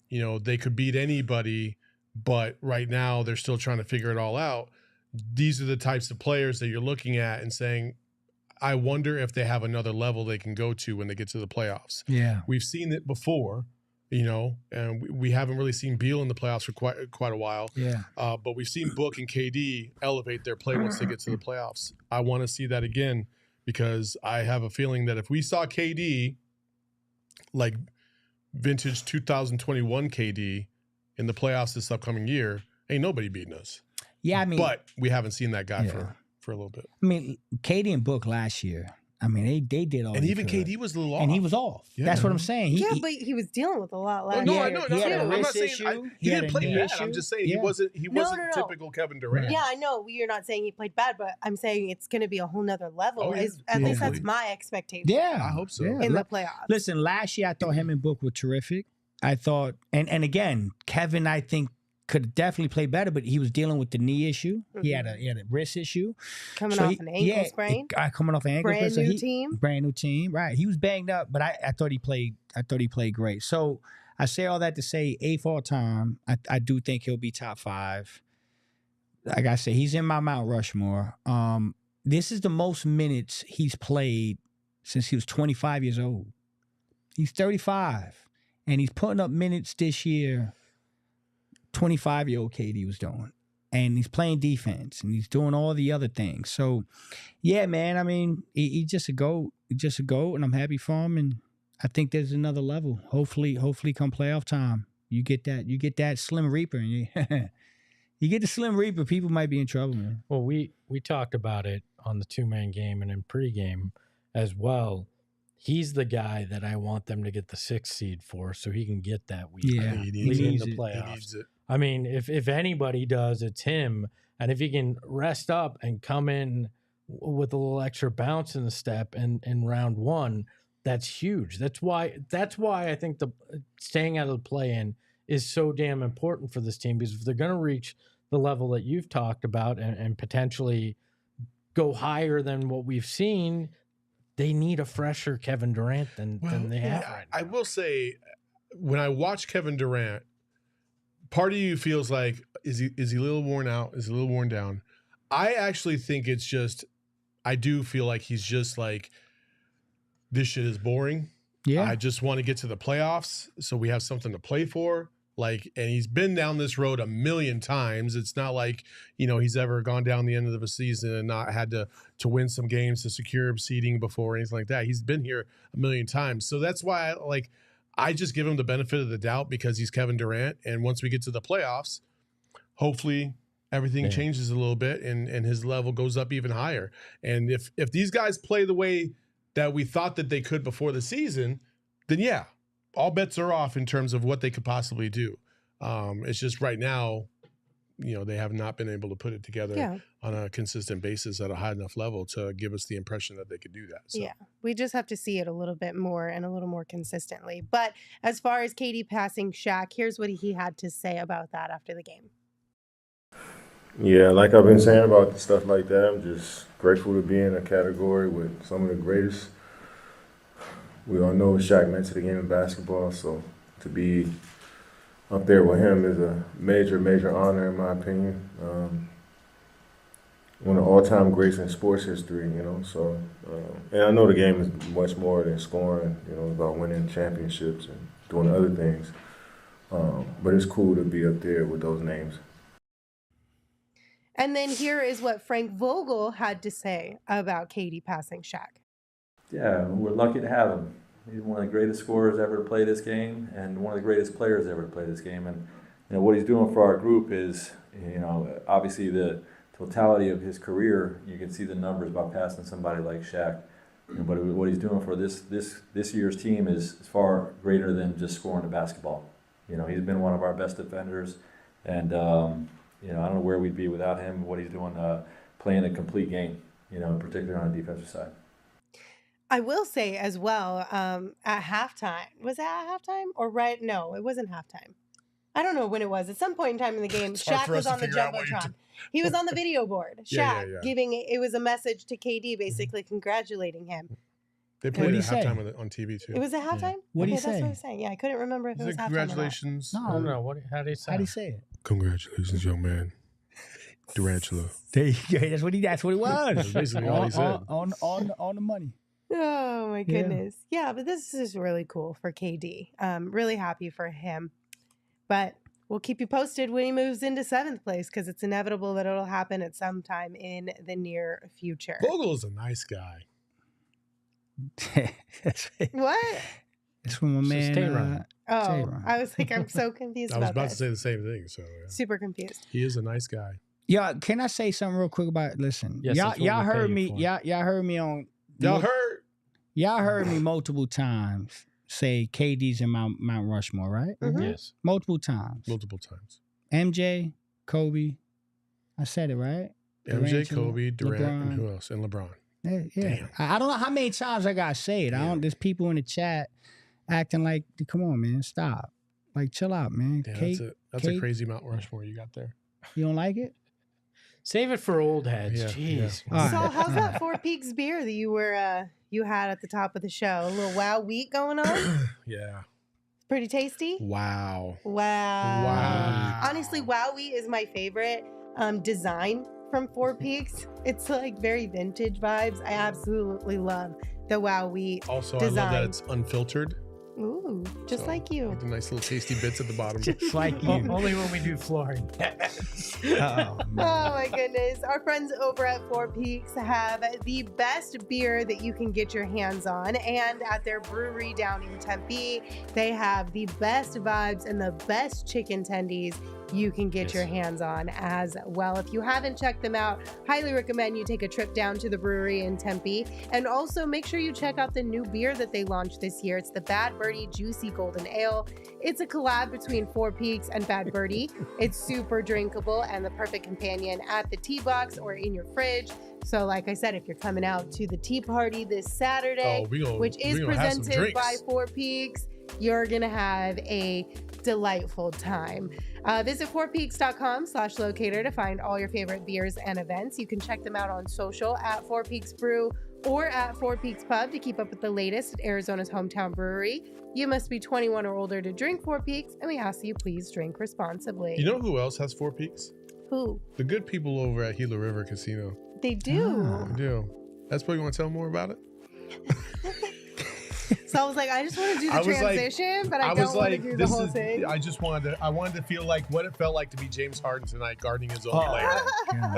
they could beat anybody, but right now they're still trying to figure it all out. These are the types of players that you're looking at and saying, I wonder if they have another level they can go to when they get to the playoffs. Yeah. We've seen it before, and we haven't really seen Beal in the playoffs for quite a while. Yeah. But we've seen Book and KD elevate their play once they get to the playoffs. I want to see that again because I have a feeling that if we saw KD like vintage 2021 KD in the playoffs this upcoming year, ain't nobody beating us. Yeah, I mean, but we haven't seen that guy for a little bit. I mean, KD and Book last year, I mean, they did all. And even KD was a little off. And he was off. Yeah. That's what I'm saying. But he was dealing with a lot last year. year. I know. I'm not saying he didn't play bad. I'm just saying he wasn't typical Kevin Durant. Yeah, I know. You're not saying he played bad, but I'm saying it's going to be a whole nother level. At least that's my expectation. Yeah. I hope so. In the playoffs. Listen, last year I thought him and Book were terrific. I thought, and again, Kevin, I think, could definitely play better, but he was dealing with the knee issue. Mm-hmm. He had a wrist issue. Coming off an ankle sprain. Coming off an ankle sprain. Brand new team. Right. He was banged up, but I thought he played great. So I say all that to say 8th all time. I do think he'll be top 5. Like I said, he's in my Mount Rushmore. This is the most minutes he's played since he was 25 years old. He's 35, and he's putting up minutes this year 25-year-old KD was doing. And he's playing defense, and he's doing all the other things. So, yeah, man, I mean, he's just a GOAT. And I'm happy for him, and I think there's another level. Hopefully come playoff time, you get that Slim Reaper, and you get the Slim Reaper, people might be in trouble, man. Well, we talked about it on the 2-man game and in pregame as well. He's the guy that I want them to get the 6th seed for, so he can get that week leading the playoffs. I mean, if anybody does, it's him. And if he can rest up and come in with a little extra bounce in the step in round 1, that's huge. That's why I think the staying out of the play-in is so damn important for this team, because if they're going to reach the level that you've talked about and potentially go higher than what we've seen, they need a fresher Kevin Durant than they have right now. I will say, when I watch Kevin Durant, part of you feels like, is he a little worn out? Is he a little worn down? I actually think it's just, I do feel like he's just like, this shit is boring. Yeah. I just want to get to the playoffs so we have something to play for. Like, and he's been down this road a million times. It's not like, he's ever gone down the end of a season and not had to win some games to secure seeding before or anything like that. He's been here a million times. So that's why I just give him the benefit of the doubt because he's Kevin Durant. And once we get to the playoffs, hopefully everything changes a little bit and his level goes up even higher. And if these guys play the way that we thought that they could before the season, then yeah, all bets are off in terms of what they could possibly do. It's just right now, they have not been able to put it together on a consistent basis at a high enough level to give us the impression that they could do that. So. Yeah, we just have to see it a little bit more and a little more consistently. But as far as KD passing Shaq, here's what he had to say about that after the game. Yeah, like I've been saying about stuff like that, I'm just grateful to be in a category with some of the greatest. We all know what Shaq meant to the game of basketball, so to be up there with him is a major, major honor in my opinion. One of the all-time greats in sports history, so, and I know the game is much more than scoring, about winning championships and doing other things, but it's cool to be up there with those names. And then here is what Frank Vogel had to say about KD passing Shaq. Yeah, we're lucky to have him. He's one of the greatest scorers ever to play this game and one of the greatest players ever to play this game. And what he's doing for our group is, obviously the totality of his career, you can see the numbers about passing somebody like Shaq. But what he's doing for this year's team is far greater than just scoring the basketball. He's been one of our best defenders. And, I don't know where we'd be without him, what he's doing playing a complete game, particularly on the defensive side. I will say as well, at halftime, was it at halftime or right? No, it wasn't halftime. I don't know when it was. At some point in time in the game, Shaq was on the Jumbotron. He was on the video board. Shaq giving it was a message to KD, basically congratulating him. They played at halftime on TV too. It was at halftime? What did he That's what say? I was saying. Yeah, I couldn't remember if it was halftime. Congratulations. I don't know. How do you say? How do you say it? Congratulations, young man. Durantula. There you go. That's what it was. That's basically all he said. On the money. Oh my goodness. Yeah, but this is really cool for KD. Really happy for him. But we'll keep you posted when he moves into 7th place because it's inevitable that it'll happen at some time in the near future. Vogel is a nice guy. What? It's from my man. I was like, I'm so confused. I was about to say the same thing. So super confused. He is a nice guy. Yeah, can I say something real quick about? Listen, yes, y'all heard me. Y'all heard me on. Y'all heard me multiple times say KD's in Mount Rushmore, right? Mm-hmm. Yes, multiple times. MJ, Kobe. I said it right. MJ, Kobe, Durant, LeBron. and who else? And LeBron. Yeah. Damn. I don't know how many times I gotta say it. There's people in the chat acting like, come on, man, stop. Like, chill out, man. Damn, that's a crazy Mount Rushmore you got there. You don't like it? Save it for old heads. Yeah, Jeez. yeah. So how's that Four Peaks beer that you had at the top of the show? A little wow wheat going on? Yeah. Pretty tasty? Wow. Honestly, wow wheat is my favorite design from Four Peaks. It's like very vintage vibes. I absolutely love the wow wheat Also, design. I love that it's unfiltered. Ooh, just like you. With the nice little tasty bits at the bottom. Just like you. Only when we do flooring. Oh my goodness. Our friends over at Four Peaks have the best beer that you can get your hands on. And at their brewery down in Tempe, they have the best vibes and the best chicken tendies you can get your hands on as well. If you haven't checked them out, highly recommend you take a trip down to the brewery in Tempe. And also make sure you check out the new beer that they launched this year. It's the Bad Birdie Juicy Golden Ale. It's a collab between Four Peaks and Bad Birdie. It's super drinkable and the perfect companion at the tea box or in your fridge. So like I said, if you're coming out to the tea party this Saturday, which is presented by Four Peaks, you're going to have a delightful time. Visit fourpeaks.com/locator to find all your favorite beers and events. You can check them out on social at Four Peaks Brew or at Four Peaks Pub to keep up with the latest at Arizona's hometown brewery. You must be 21 or older to drink Four Peaks, and we ask that you please drink responsibly. You know who else has Four Peaks? Who? The good people over at Gila River Casino. They do. They do. That's what you want to tell more about it? So I was like, I just want to do the transition, but I don't want to do the whole thing. I wanted to feel like what it felt like to be James Harden tonight guarding his own player.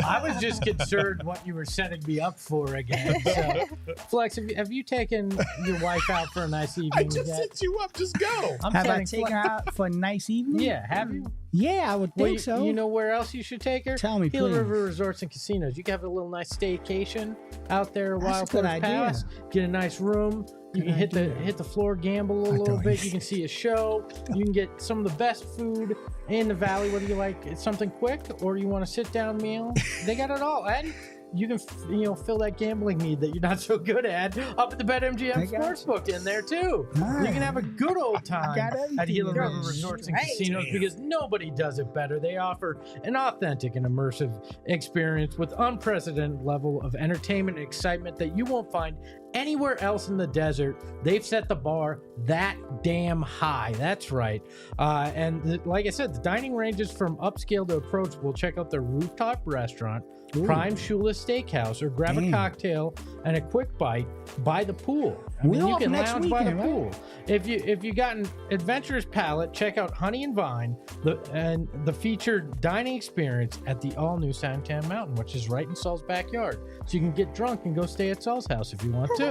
I was just concerned what you were setting me up for again. So, Flex, have you taken your wife out for a nice evening? I just set you up. Just go. Have I taken her out for a nice evening? Yeah, have you? Yeah, I would think so. You know where else you should take her? Tell me, Gila please. River Resorts and Casinos. You can have a little nice staycation out there, That's Wild a good Horse Palace. Get a nice room. You can hit the floor, gamble a little bit. You can see a show. You can get some of the best food in the valley. Whether you like something quick or you want a sit-down meal, they got it all. And you can fill that gambling need that you're not so good at up at the BetMGM Sportsbook in there too. You can have a good old time at Gila River Resorts and Casinos because nobody does it better. They offer an authentic and immersive experience with unprecedented level of entertainment and excitement that you won't find anywhere else in the desert. They've set the bar that damn high. That's right. Like I said, the dining ranges from upscale to approachable. Check out their rooftop restaurant, Prime Shula Steakhouse, or grab a cocktail and a quick bite by the pool. You can lounge by the pool. If you got an adventurous palate, check out Honey and Vine, the featured dining experience at the all-new Santan Mountain, which is right in Saul's backyard. So you can get drunk and go stay at Saul's house if you want to.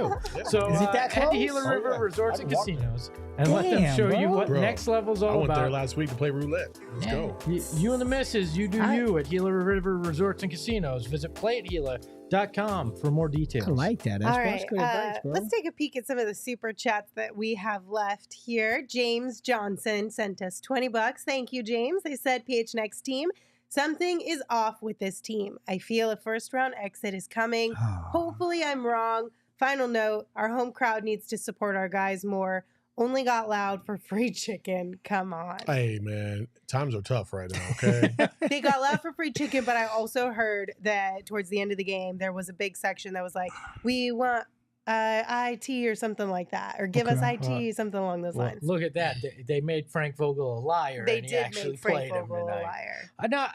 So is it that head to close? Gila River Resorts and Casinos and let them show you what next level's all about. I went there last week to play roulette. Let's go. You and the missus, you do you at Gila River Resorts and Casinos. Visit playatgila.com for more details. I like that. That's good advice, bro. Let's take a peek at some of the super chats that we have left here. James Johnson sent us $20. Thank you, James. They said, PHNX team, something is off with this team. I feel a first-round exit is coming. Hopefully I'm wrong. Final note, our home crowd needs to support our guys more. Only got loud for free chicken. Come on. Hey, man. Times are tough right now, okay? They got loud for free chicken, but I also heard that towards the end of the game, there was a big section that was like, we want IT or something like that, or give us IT, something along those lines. Look at that. They made Frank Vogel a liar. They and he did actually make Frank played Vogel him a tonight. liar.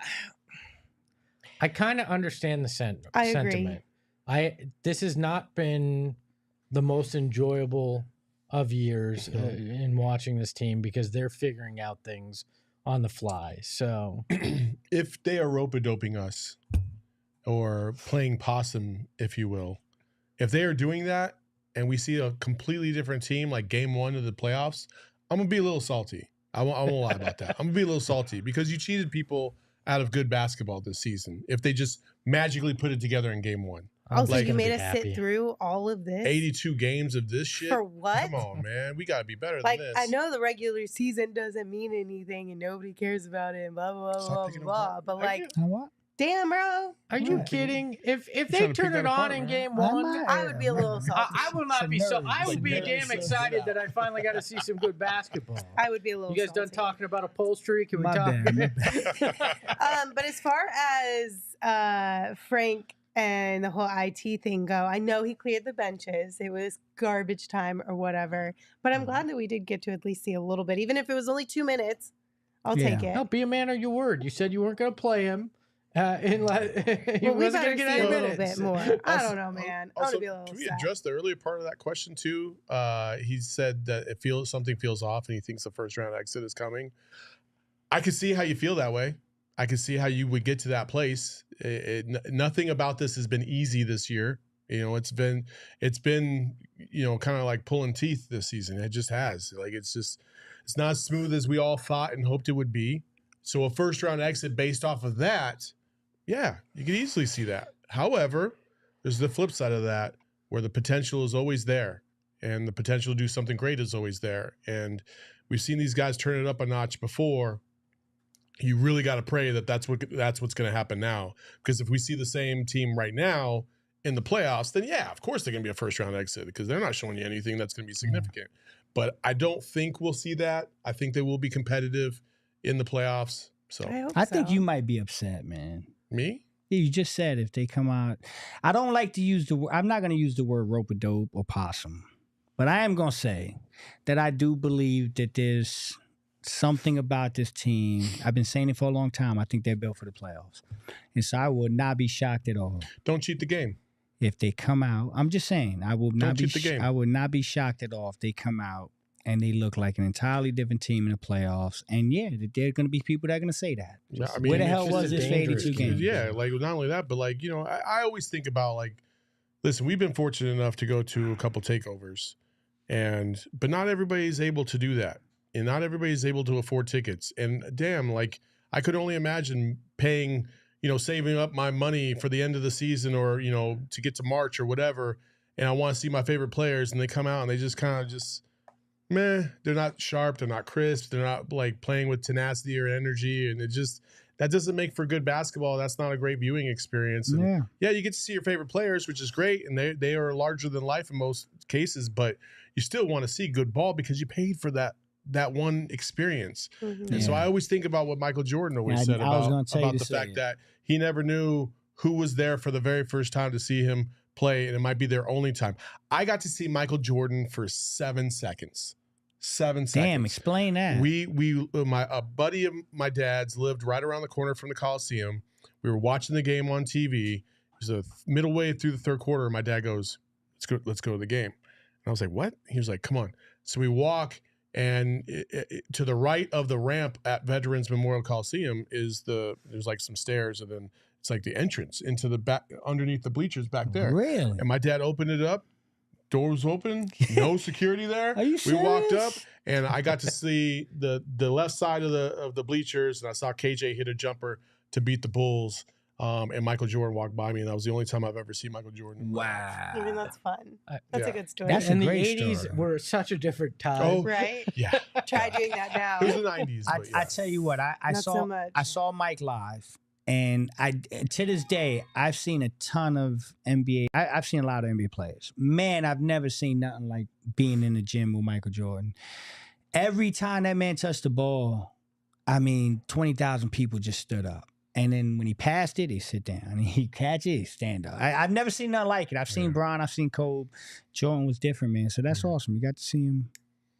I kind of understand the I agree. sentiment. This has not been the most enjoyable of years in watching this team because they're figuring out things on the fly. So if they are rope-a-doping us or playing possum, if you will, if they are doing that and we see a completely different team like game 1 of the playoffs, I'm going to be a little salty. I won't lie about that. I'm going to be a little salty because you cheated people out of good basketball this season if they just magically put it together in game 1. Also, you made us sit through all of this? 82 games of this shit? For what? Come on, man. We got to be better like, than this. I know the regular season doesn't mean anything and nobody cares about it and blah, blah, blah, blah, blah. But like, what? Damn, bro. Are you kidding? If they turn it on in game 1, I would be a little salty. I will not be so. I would be damn excited that I finally got to see some good basketball. I would be a little. You guys done talking about upholstery? Can we talk? But as far as Frank and the whole IT thing go, I know he cleared the benches. It was garbage time or whatever. But I'm glad that we did get to at least see a little bit, even if it was only 2 minutes. I'll take it. No, be a man of your word. You said you weren't going to play him. He we wasn't better going to get see any a little minutes. bit more. I don't know, man. I want to be a little can we sad. address the earlier part of that question too? He said that something feels off and he thinks the first round exit is coming. I could see how you feel that way. I could see how you would get to that place. Nothing about this has been easy this year. You know, it's been kind of like pulling teeth this season. It just has. Like it's not as smooth as we all thought and hoped it would be. So a first round exit based off of that, yeah, you could easily see that. However, there's the flip side of that where the potential is always there and the potential to do something great is always there. And we've seen these guys turn it up a notch before. You really got to pray that that's what's going to happen now. Because if we see the same team right now in the playoffs, then yeah, of course they're going to be a first round exit because they're not showing you anything that's going to be significant. But I don't think we'll see that. I think they will be competitive in the playoffs. So I think you might be upset, man. Me? Yeah, you just said if they come out. I don't like to use the word. I'm not going to use the word rope-a-dope or possum. But I am going to say that I do believe that there's something about this team. I've been saying it for a long time. I think they're built for the playoffs. And so I would not be shocked at all. Don't cheat the game. If they come out, I'm just saying, I would not cheat the game. I would not be shocked at all if they come out and they look like an entirely different team in the playoffs. And yeah, there are going to be people that are going to say that. Yeah, I mean, where the hell was this for 82 games? Yeah, like not only that, but like, you know, I always think about like, listen, we've been fortunate enough to go to a couple takeovers, but not everybody's able to do that. And not everybody's able to afford tickets. And damn, like I could only imagine paying, you know, saving up my money for the end of the season or, you know, to get to March or whatever. And I want to see my favorite players and they come out and they just kind of meh, they're not sharp, they're not crisp, they're not like playing with tenacity or energy, and that doesn't make for good basketball. That's not a great viewing experience. And yeah, you get to see your favorite players, which is great, and they are larger than life in most cases, but you still want to see good ball because you paid for that one experience. Mm-hmm. And so I always think about what Michael Jordan always said about the fact that he never knew who was there for the very first time to see him play, and it might be their only time. I got to see Michael Jordan for 7 seconds. 7 seconds. Damn, explain that. A buddy of my dad's lived right around the corner from the Coliseum. We were watching the game on TV. It was a middle way through the third quarter. My dad goes, let's go to the game. And I was like, what? He was like, come on. So we walk, and to the right of the ramp at Veterans Memorial Coliseum there's like some stairs, and then it's like the entrance into the back underneath the bleachers back there. Really? And my dad opened it up. Doors open, no security there. Are you serious? We walked up, and I got to see the left side of the bleachers, and I saw KJ hit a jumper to beat the Bulls. And Michael Jordan walked by me, and that was the only time I've ever seen Michael Jordan. Wow. I mean, that's fun. That's a good story. That's and a the great 80s story. were such a different time. Oh, right? Yeah. Try doing that now. It was the 90s. But yeah. I tell you what, I Not so much. saw Mike live, and to this day, I've seen a ton of NBA. I've seen a lot of NBA players. Man, I've never seen nothing like being in the gym with Michael Jordan. Every time that man touched the ball, I mean, 20,000 people just stood up. And then when he passed it, he sit down. And he catch it, he stand up. I've never seen nothing like it. I've seen Bron, I've seen Kobe. Jordan was different, man. So that's awesome. You got to see him.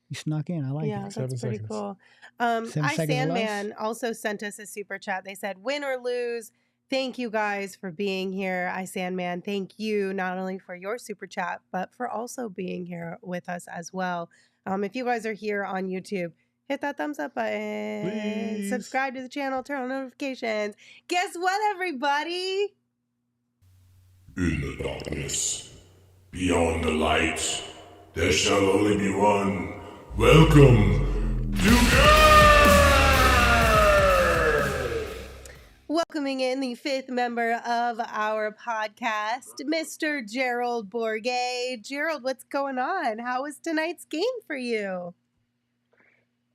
He snuck in. I like it. Yeah, that's pretty cool. 7 I seconds Sandman also sent us a super chat. They said, win or lose, thank you guys for being here. I Sandman, thank you not only for your super chat, but for also being here with us as well. If you guys are here on YouTube, hit that thumbs up button. Please. Subscribe to the channel. Turn on notifications. Guess what, everybody? In the darkness, beyond the light, there shall only be one. Welcome to Welcoming in the fifth member of our podcast, Mr. Gerald Bourguet. Gerald, what's going on? How was tonight's game for you?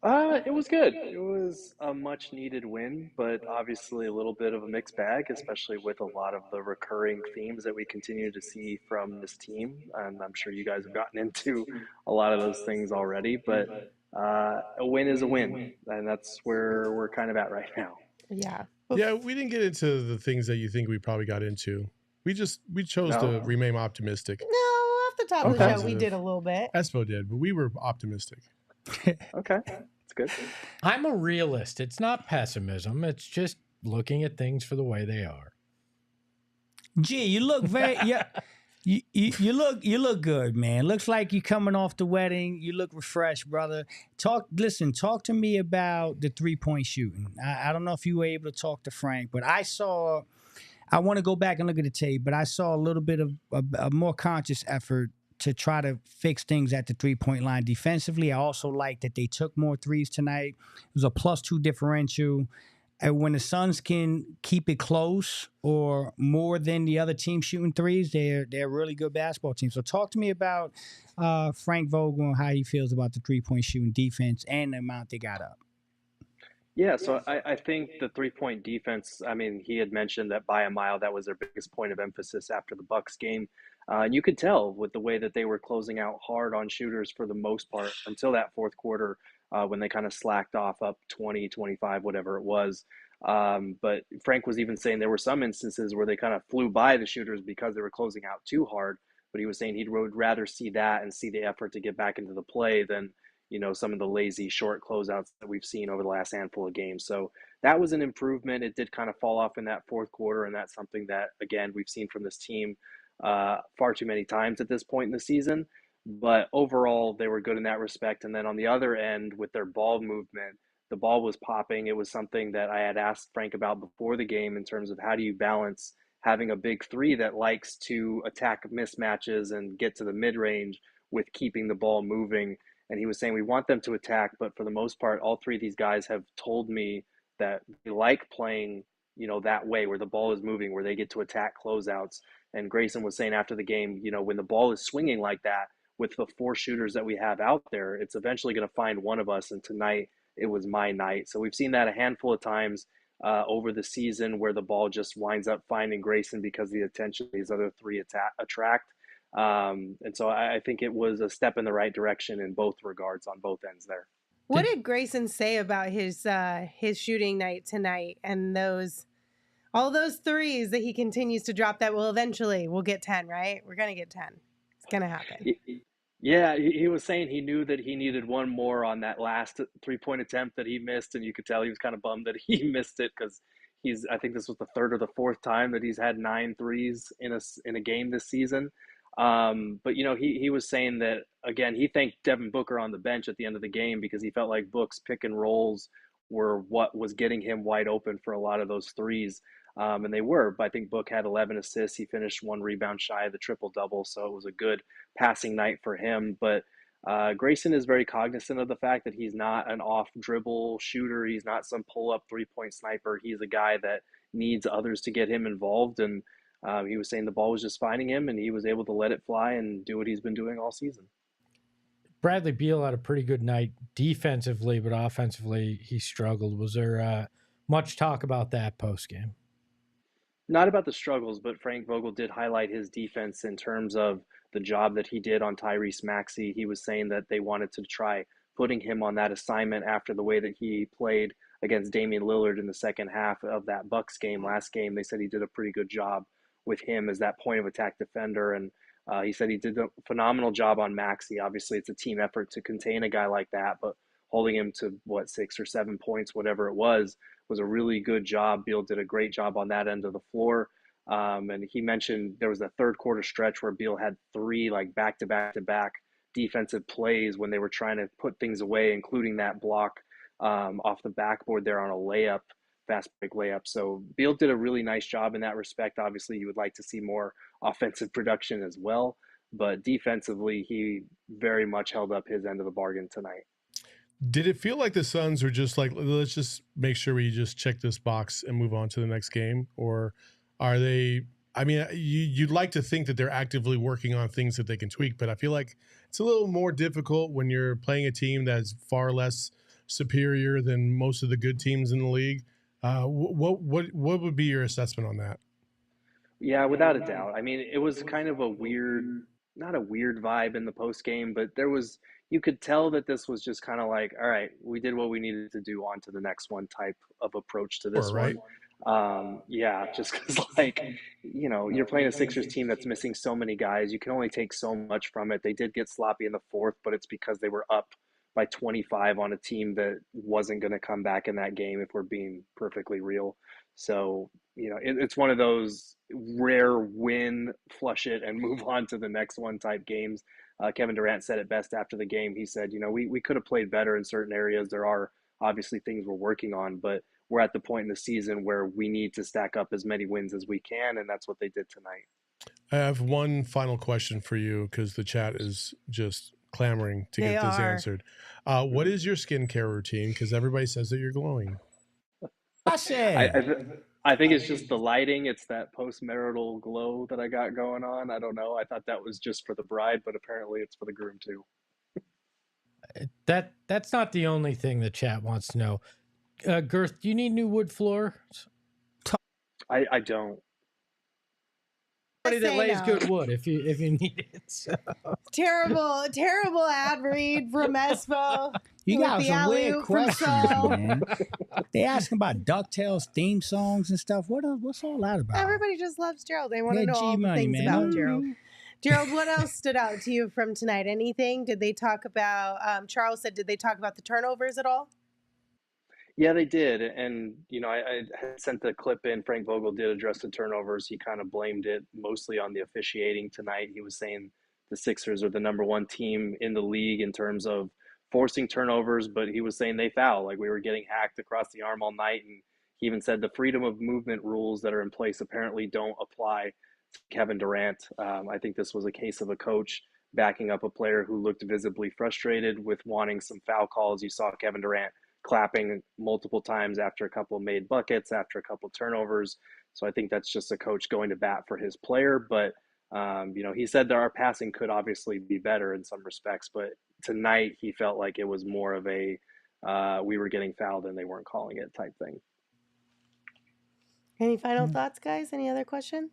It was good. It was a much needed win, but obviously a little bit of a mixed bag, especially with a lot of the recurring themes that we continue to see from this team. And I'm sure you guys have gotten into a lot of those things already, but a win is a win. And that's where we're kind of at right now. Yeah. Yeah, we didn't get into the things that you think we probably got into. We chose to remain optimistic. No, off the top of the show, we did a little bit. Espo did, but we were optimistic. Okay, that's good. I'm a realist. It's not pessimism. It's just looking at things for the way they are. Gee, you look very you look good, man. Looks like you coming off the wedding. You look refreshed, brother. Talk to me about the 3-point shooting. I don't know if you were able to talk to Frank, but I want to go back and look at the tape, but I saw a little bit of a more conscious effort to try to fix things at the 3-point line defensively. I also like that they took more threes tonight. It was a +2 differential. And when the Suns can keep it close or more than the other team shooting threes, they're a really good basketball team. So talk to me about Frank Vogel and how he feels about the 3-point shooting defense and the amount they got up. Yeah, so I think the 3-point defense, I mean, he had mentioned that by a mile, that was their biggest point of emphasis after the Bucks game. And you could tell with the way that they were closing out hard on shooters for the most part until that fourth quarter when they kind of slacked off up 20, 25, whatever it was. But Frank was even saying there were some instances where they kind of flew by the shooters because they were closing out too hard. But he was saying he would rather see that and see the effort to get back into the play than, you know, some of the lazy short closeouts that we've seen over the last handful of games. So that was an improvement. It did kind of fall off in that fourth quarter, and that's something that, again, we've seen from this team far too many times at this point in the season. But overall, they were good in that respect. And then on the other end, with their ball movement, the ball was popping. It was something that I had asked Frank about before the game in terms of how do you balance having a big three that likes to attack mismatches and get to the mid-range with keeping the ball moving. And he was saying we want them to attack, but for the most part, all three of these guys have told me that they like playing, you know, that way where the ball is moving, where they get to attack closeouts. And Grayson was saying after the game, you know, when the ball is swinging like that with the 4 shooters that we have out there, it's eventually going to find one of us. And tonight it was my night. So we've seen that a handful of times over the season where the ball just winds up finding Grayson because of the attention these other 3 attract. And so I think it was a step in the right direction in both regards on both ends there. What did Grayson say about his shooting night tonight and all those threes that he continues to drop that will eventually we'll get 10, right? We're going to get 10. It's going to happen. Yeah, he was saying he knew that he needed one more on that last 3-point attempt that he missed. And you could tell he was kind of bummed that he missed it because I think this was the 3rd or the 4th time that he's had 9 threes in a game this season. But, you know, he was saying that, again, he thanked Devin Booker on the bench at the end of the game because he felt like Book's pick and rolls were what was getting him wide open for a lot of those threes. And they were, but I think Book had 11 assists. He finished 1 rebound shy of the triple-double, so it was a good passing night for him. But Grayson is very cognizant of the fact that he's not an off-dribble shooter. He's not some pull-up 3-point sniper. He's a guy that needs others to get him involved, and he was saying the ball was just finding him, and he was able to let it fly and do what he's been doing all season. Bradley Beal had a pretty good night defensively, but offensively he struggled. Was there much talk about that post-game? Not about the struggles, but Frank Vogel did highlight his defense in terms of the job that he did on Tyrese Maxey. He was saying that they wanted to try putting him on that assignment after the way that he played against Damian Lillard in the second half of that Bucks game last game. They said he did a pretty good job with him as that point of attack defender. And he said he did a phenomenal job on Maxey. Obviously, it's a team effort to contain a guy like that, but holding him to 6 or 7 points, whatever it was a really good job. Beal did a great job on that end of the floor. And he mentioned there was a third quarter stretch where Beal had 3 like back-to-back defensive plays when they were trying to put things away, including that block off the backboard there on a layup, fast break layup. So Beal did a really nice job in that respect. Obviously, you would like to see more offensive production as well, but defensively, he very much held up his end of the bargain tonight. Did it feel like the Suns were just like, let's just make sure we just check this box and move on to the next game? Or are they, I mean, you'd like to think that they're actively working on things that they can tweak, but I feel like it's a little more difficult when you're playing a team that's far less superior than most of the good teams in the league. What would be your assessment on that? Yeah, without a doubt. I mean, it was kind of a weird, not a weird vibe in the post game, but you could tell that this was just kind of like, all right, we did what we needed to do, on to the next one type of approach to this right? one. Yeah, just because, like, you're playing a Sixers team that's missing so many guys. You can only take so much from it. They did get sloppy in the fourth, but it's because they were up by 25 on a team that wasn't going to come back in that game, if we're being perfectly real. So, it's one of those rare win, flush it, and move on to the next one type games. Kevin Durant said it best after the game. He said, we could have played better in certain areas. There are obviously things we're working on, but we're at the point in the season where we need to stack up as many wins as we can, and that's what they did tonight. I have one final question for you, because the chat is just clamoring to get this answered. What is your skincare routine? Because everybody says that you're glowing. I think it's just the lighting. It's that post-marital glow that I got going on. I don't know. I thought that was just for the bride, but apparently it's for the groom too. That's not the only thing the chat wants to know. Girth, do you need new wood floor? I don't. Somebody that lays good wood if you need it. So. Terrible ad read from Espo. You got some weird questions, man. They asking about DuckTales theme songs and stuff. What's all that about? Everybody just loves Gerald. They want to know all the things about Gerald. Gerald, what else stood out to you from tonight? Anything? Did they talk about, Charles said, did they talk about the turnovers at all? Yeah, they did. And, I had sent the clip in. Frank Vogel did address the turnovers. He kind of blamed it mostly on the officiating tonight. He was saying the Sixers are the number 1 team in the league in terms of forcing turnovers, but he was saying they foul. Like, we were getting hacked across the arm all night. And he even said the freedom of movement rules that are in place apparently don't apply to Kevin Durant. I think this was a case of a coach backing up a player who looked visibly frustrated with wanting some foul calls. You saw Kevin Durant clapping multiple times after a couple of made buckets, after a couple of turnovers. So I think that's just a coach going to bat for his player. But, he said that our passing could obviously be better in some respects. But tonight he felt like it was more of a we were getting fouled and they weren't calling it type thing. Any final thoughts, guys? Any other questions?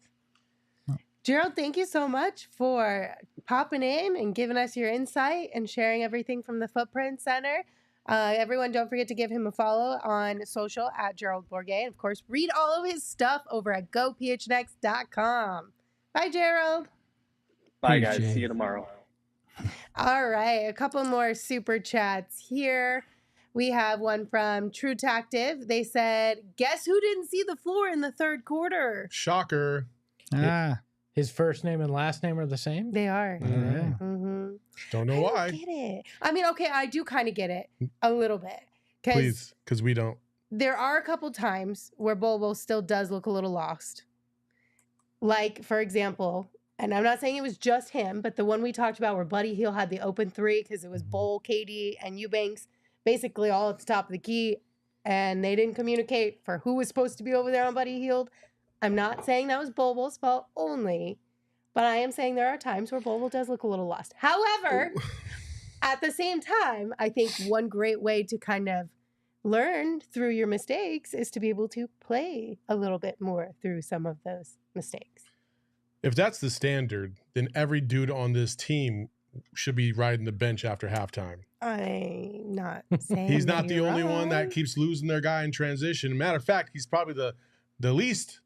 Gerald, thank you so much for popping in and giving us your insight and sharing everything from the Footprint Center. Everyone, don't forget to give him a follow on social at Gerald Bourguet. And of course, read all of his stuff over at gophnx.com. Bye, Gerald. Bye, guys. See you tomorrow. All right. A couple more super chats here. We have one from True Tactive. They said, guess who didn't see the floor in the third quarter? Shocker. His first name and last name are the same? They are. Mm-hmm. Don't know why. I get it. I mean, okay, I do kind of get it a little bit. Please, because we don't. There are a couple times where Bol Bol still does look a little lost. Like, for example, and I'm not saying it was just him, but the one we talked about where Buddy Hield had the open 3 because it was Bol, KD, and Eubanks basically all at the top of the key, and they didn't communicate for who was supposed to be over there on Buddy Hield. I'm not saying that was Bol Bol's fault only, but I am saying there are times where Bol Bol does look a little lost. However, at the same time, I think one great way to kind of learn through your mistakes is to be able to play a little bit more through some of those mistakes. If that's the standard, then every dude on this team should be riding the bench after halftime. I'm not saying he's not the only wrong. one that keeps losing their guy in transition. Matter of fact, he's probably the least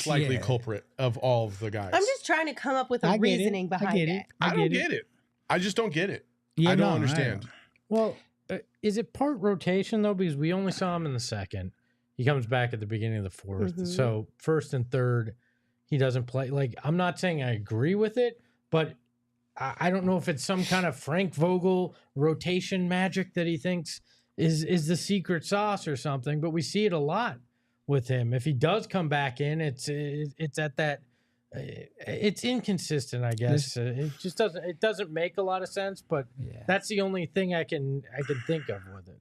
likely culprit of all of the guys. I'm just trying to come up with a reasoning behind it. I don't get it. I just don't get it. I don't understand. Well, is it part rotation though? Because we only saw him in the second. He comes back at the beginning of the fourth. Mm-hmm. So first and third, he doesn't play. Like, I'm not saying I agree with it, but I don't know if it's some kind of Frank Vogel rotation magic that he thinks is the secret sauce or something. But we see it a lot with him. If he does come back in, it's at that. It's inconsistent, I guess. It just doesn't make a lot of sense. But that's the only thing I can think of with it.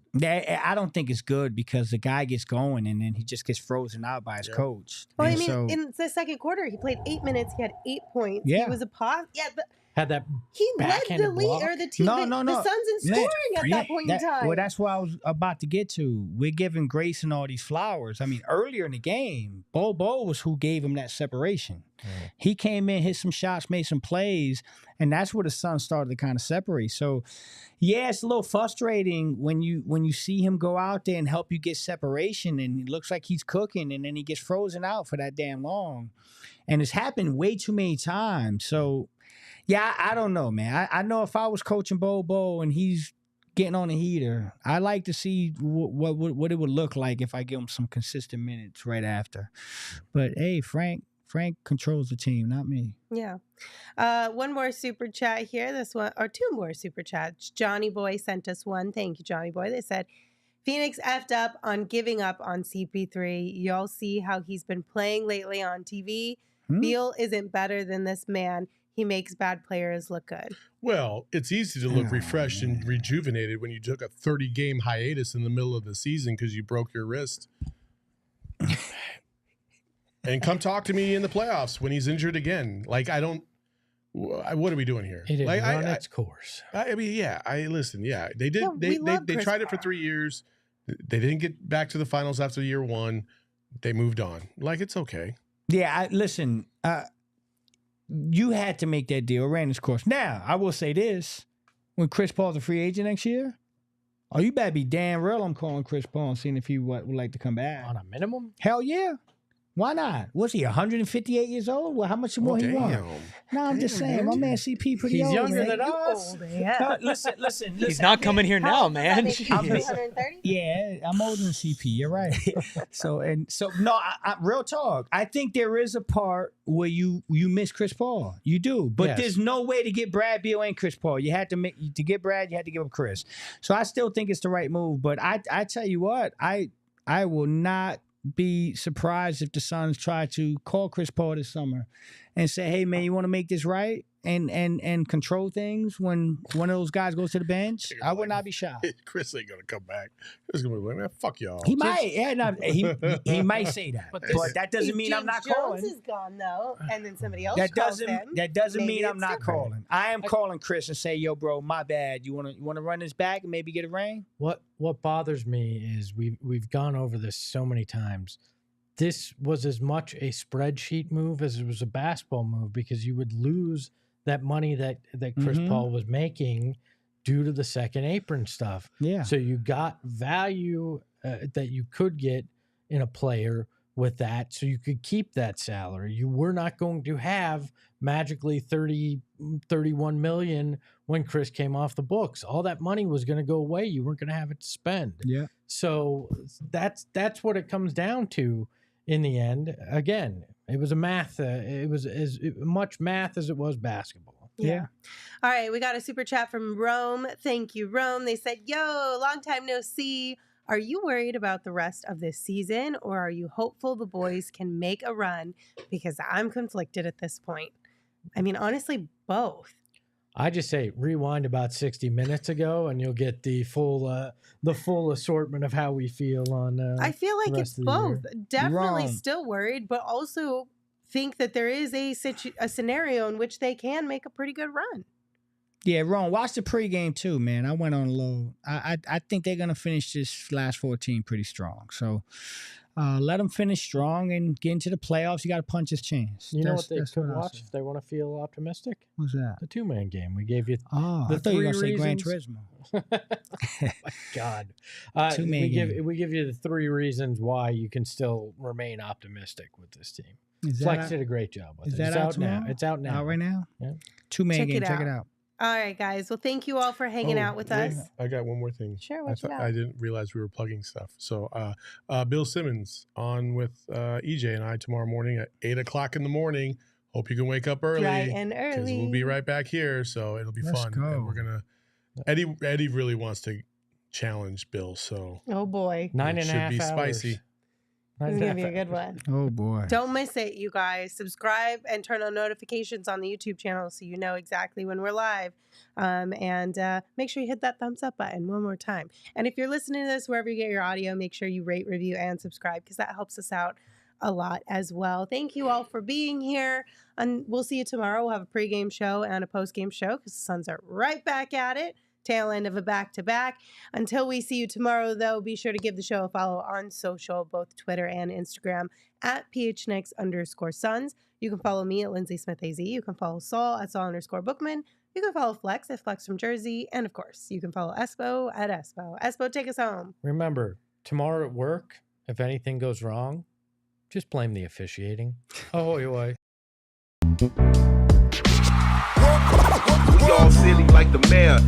I don't think it's good because the guy gets going and then he just gets frozen out by his coach. Well, I mean, in the second quarter, he played 8 minutes. He had 8 points. Yeah. He was a pause. Yeah, but had that he led the league or the team. No. The Suns in scoring at that point in time. Well, that's what I was about to get to. We're giving Grayson all these flowers. I mean, earlier in the game, Bol Bol was who gave him that separation. He came in, hit some shots, made some plays, and that's where the Suns started to kind of separate. So, yeah, it's a little frustrating when you see him go out there and help you get separation, and it looks like he's cooking, and then he gets frozen out for that damn long. And it's happened way too many times. So, yeah, I don't know, man. I know if I was coaching Bol Bol and he's getting on a heater, I like to see what it would look like if I give him some consistent minutes right after. But, hey, Frank controls the team, not me. Yeah. One more super chat here. This one, or 2 more super chats. Johnny Boy sent us one. Thank you, Johnny Boy. They said, Phoenix effed up on giving up on CP3. Y'all see how he's been playing lately on TV. Beal isn't better than this man. He makes bad players look good. Well, it's easy to look refreshed and rejuvenated when you took a 30-game hiatus in the middle of the season because you broke your wrist. And come talk to me in the playoffs when he's injured again. Like, I don't. What are we doing here? It like, run its course. I mean, yeah. Listen. Yeah, they did. Yeah, they tried it for 3 years. They didn't get back to the finals after year 1. They moved on. Like, it's okay. Yeah, listen. You had to make that deal. Ran its course. Now, I will say this: when Chris Paul's a free agent next year, you better be damn real. I'm calling Chris Paul and seeing if he would like to come back On a minimum? Hell yeah. Why not? Was he 158 years old? Well, how much more he want? No, I'm just saying. My man CP pretty He's old. younger man. than us. Yeah. No, listen. He's not coming here now, man. 130? Yeah, I'm older than CP. You're right. So no, I real talk. I think there is a part where you miss Chris Paul. You do, but there's no way to get Brad Beal and Chris Paul. You had to get Brad. You had to give up Chris. So I still think it's the right move. But I tell you what, I will not be surprised if the Suns try to call Chris Paul this summer and say, hey, man, you want to make this right and control things when one of those guys goes to the bench? I would not be shocked. Chris ain't going to come back. Chris is going to be like, man, fuck y'all. He might. Yeah, no, he might say that. But that doesn't mean I'm not calling. Jones is gone, though, and then somebody else That calls doesn't him. That doesn't Maybe mean I'm it's not different. calling. I am calling Chris and say, yo, bro, my bad. You wanna run this back and maybe get a ring? What bothers me is we've gone over this so many times. This was as much a spreadsheet move as it was a basketball move because you would lose that money that Chris Paul was making due to the second apron stuff. Yeah. So you got value that you could get in a player with that, so you could keep that salary. You were not going to have magically 31 million when Chris came off the books. All that money was going to go away. You weren't going to have it to spend. Yeah. So that's what it comes down to in the end. Again, it was a math. It was as much math as it was basketball. Yeah. All right, we got a super chat from Rome. Thank you, Rome. They said, yo, long time no see. Are you worried about the rest of this season, or are you hopeful the boys can make a run? Because I'm conflicted at this point. I mean, honestly, both. I just say rewind about 60 minutes ago, and you'll get the full assortment of how we feel on. I feel like it's both. Definitely Wrong. still worried, but also think that there is a scenario in which they can make a pretty good run. Yeah, Ron, watch the pregame too, man. I went on low. I think they're gonna finish this last 14 pretty strong. So Let them finish strong and get into the playoffs. You got to punch his chance. You know what they could watch if they want to feel optimistic? What's that? The 2-man game. We gave you I thought you were going to say Gran Turismo. Oh my God. 2-man game. We give you the 3 reasons why you can still remain optimistic with this team. Flex did a great job with it. It's out now. It's out now. Out right now? Yeah. 2-man game. Check it out. All right, guys. Well, thank you all for hanging out with us. I got one more thing. Sure, what you got? I didn't realize we were plugging stuff. So Bill Simmons on with EJ and I tomorrow morning at 8 o'clock in the morning. Hope you can wake up early. Bright and early. We'll be right back here, so it'll be fun. Go. And we're gonna Eddie really wants to challenge Bill, so oh boy, 9.5 should be hours. Spicy. It's going to be a good one. Oh, boy. Don't miss it, you guys. Subscribe and turn on notifications on the YouTube channel so you know exactly when we're live. And make sure you hit that thumbs up button one more time. And if you're listening to this wherever you get your audio, make sure you rate, review, and subscribe because that helps us out a lot as well. Thank you all for being here. And we'll see you tomorrow. We'll have a pregame show and a postgame show because the Suns are right back at it. Tail end of a back-to-back. Until we see you tomorrow, though, be sure to give the show a follow on social, both Twitter and Instagram, at PHNX_Suns. You can follow me at Lindsay Smith AZ. You can follow Saul at Saul_Bookman. You can follow Flex at Flex from Jersey. And, of course, you can follow Espo at Espo. Espo, take us home. Remember, tomorrow at work, if anything goes wrong, just blame the officiating. Oh, boy. We all silly like the mayor.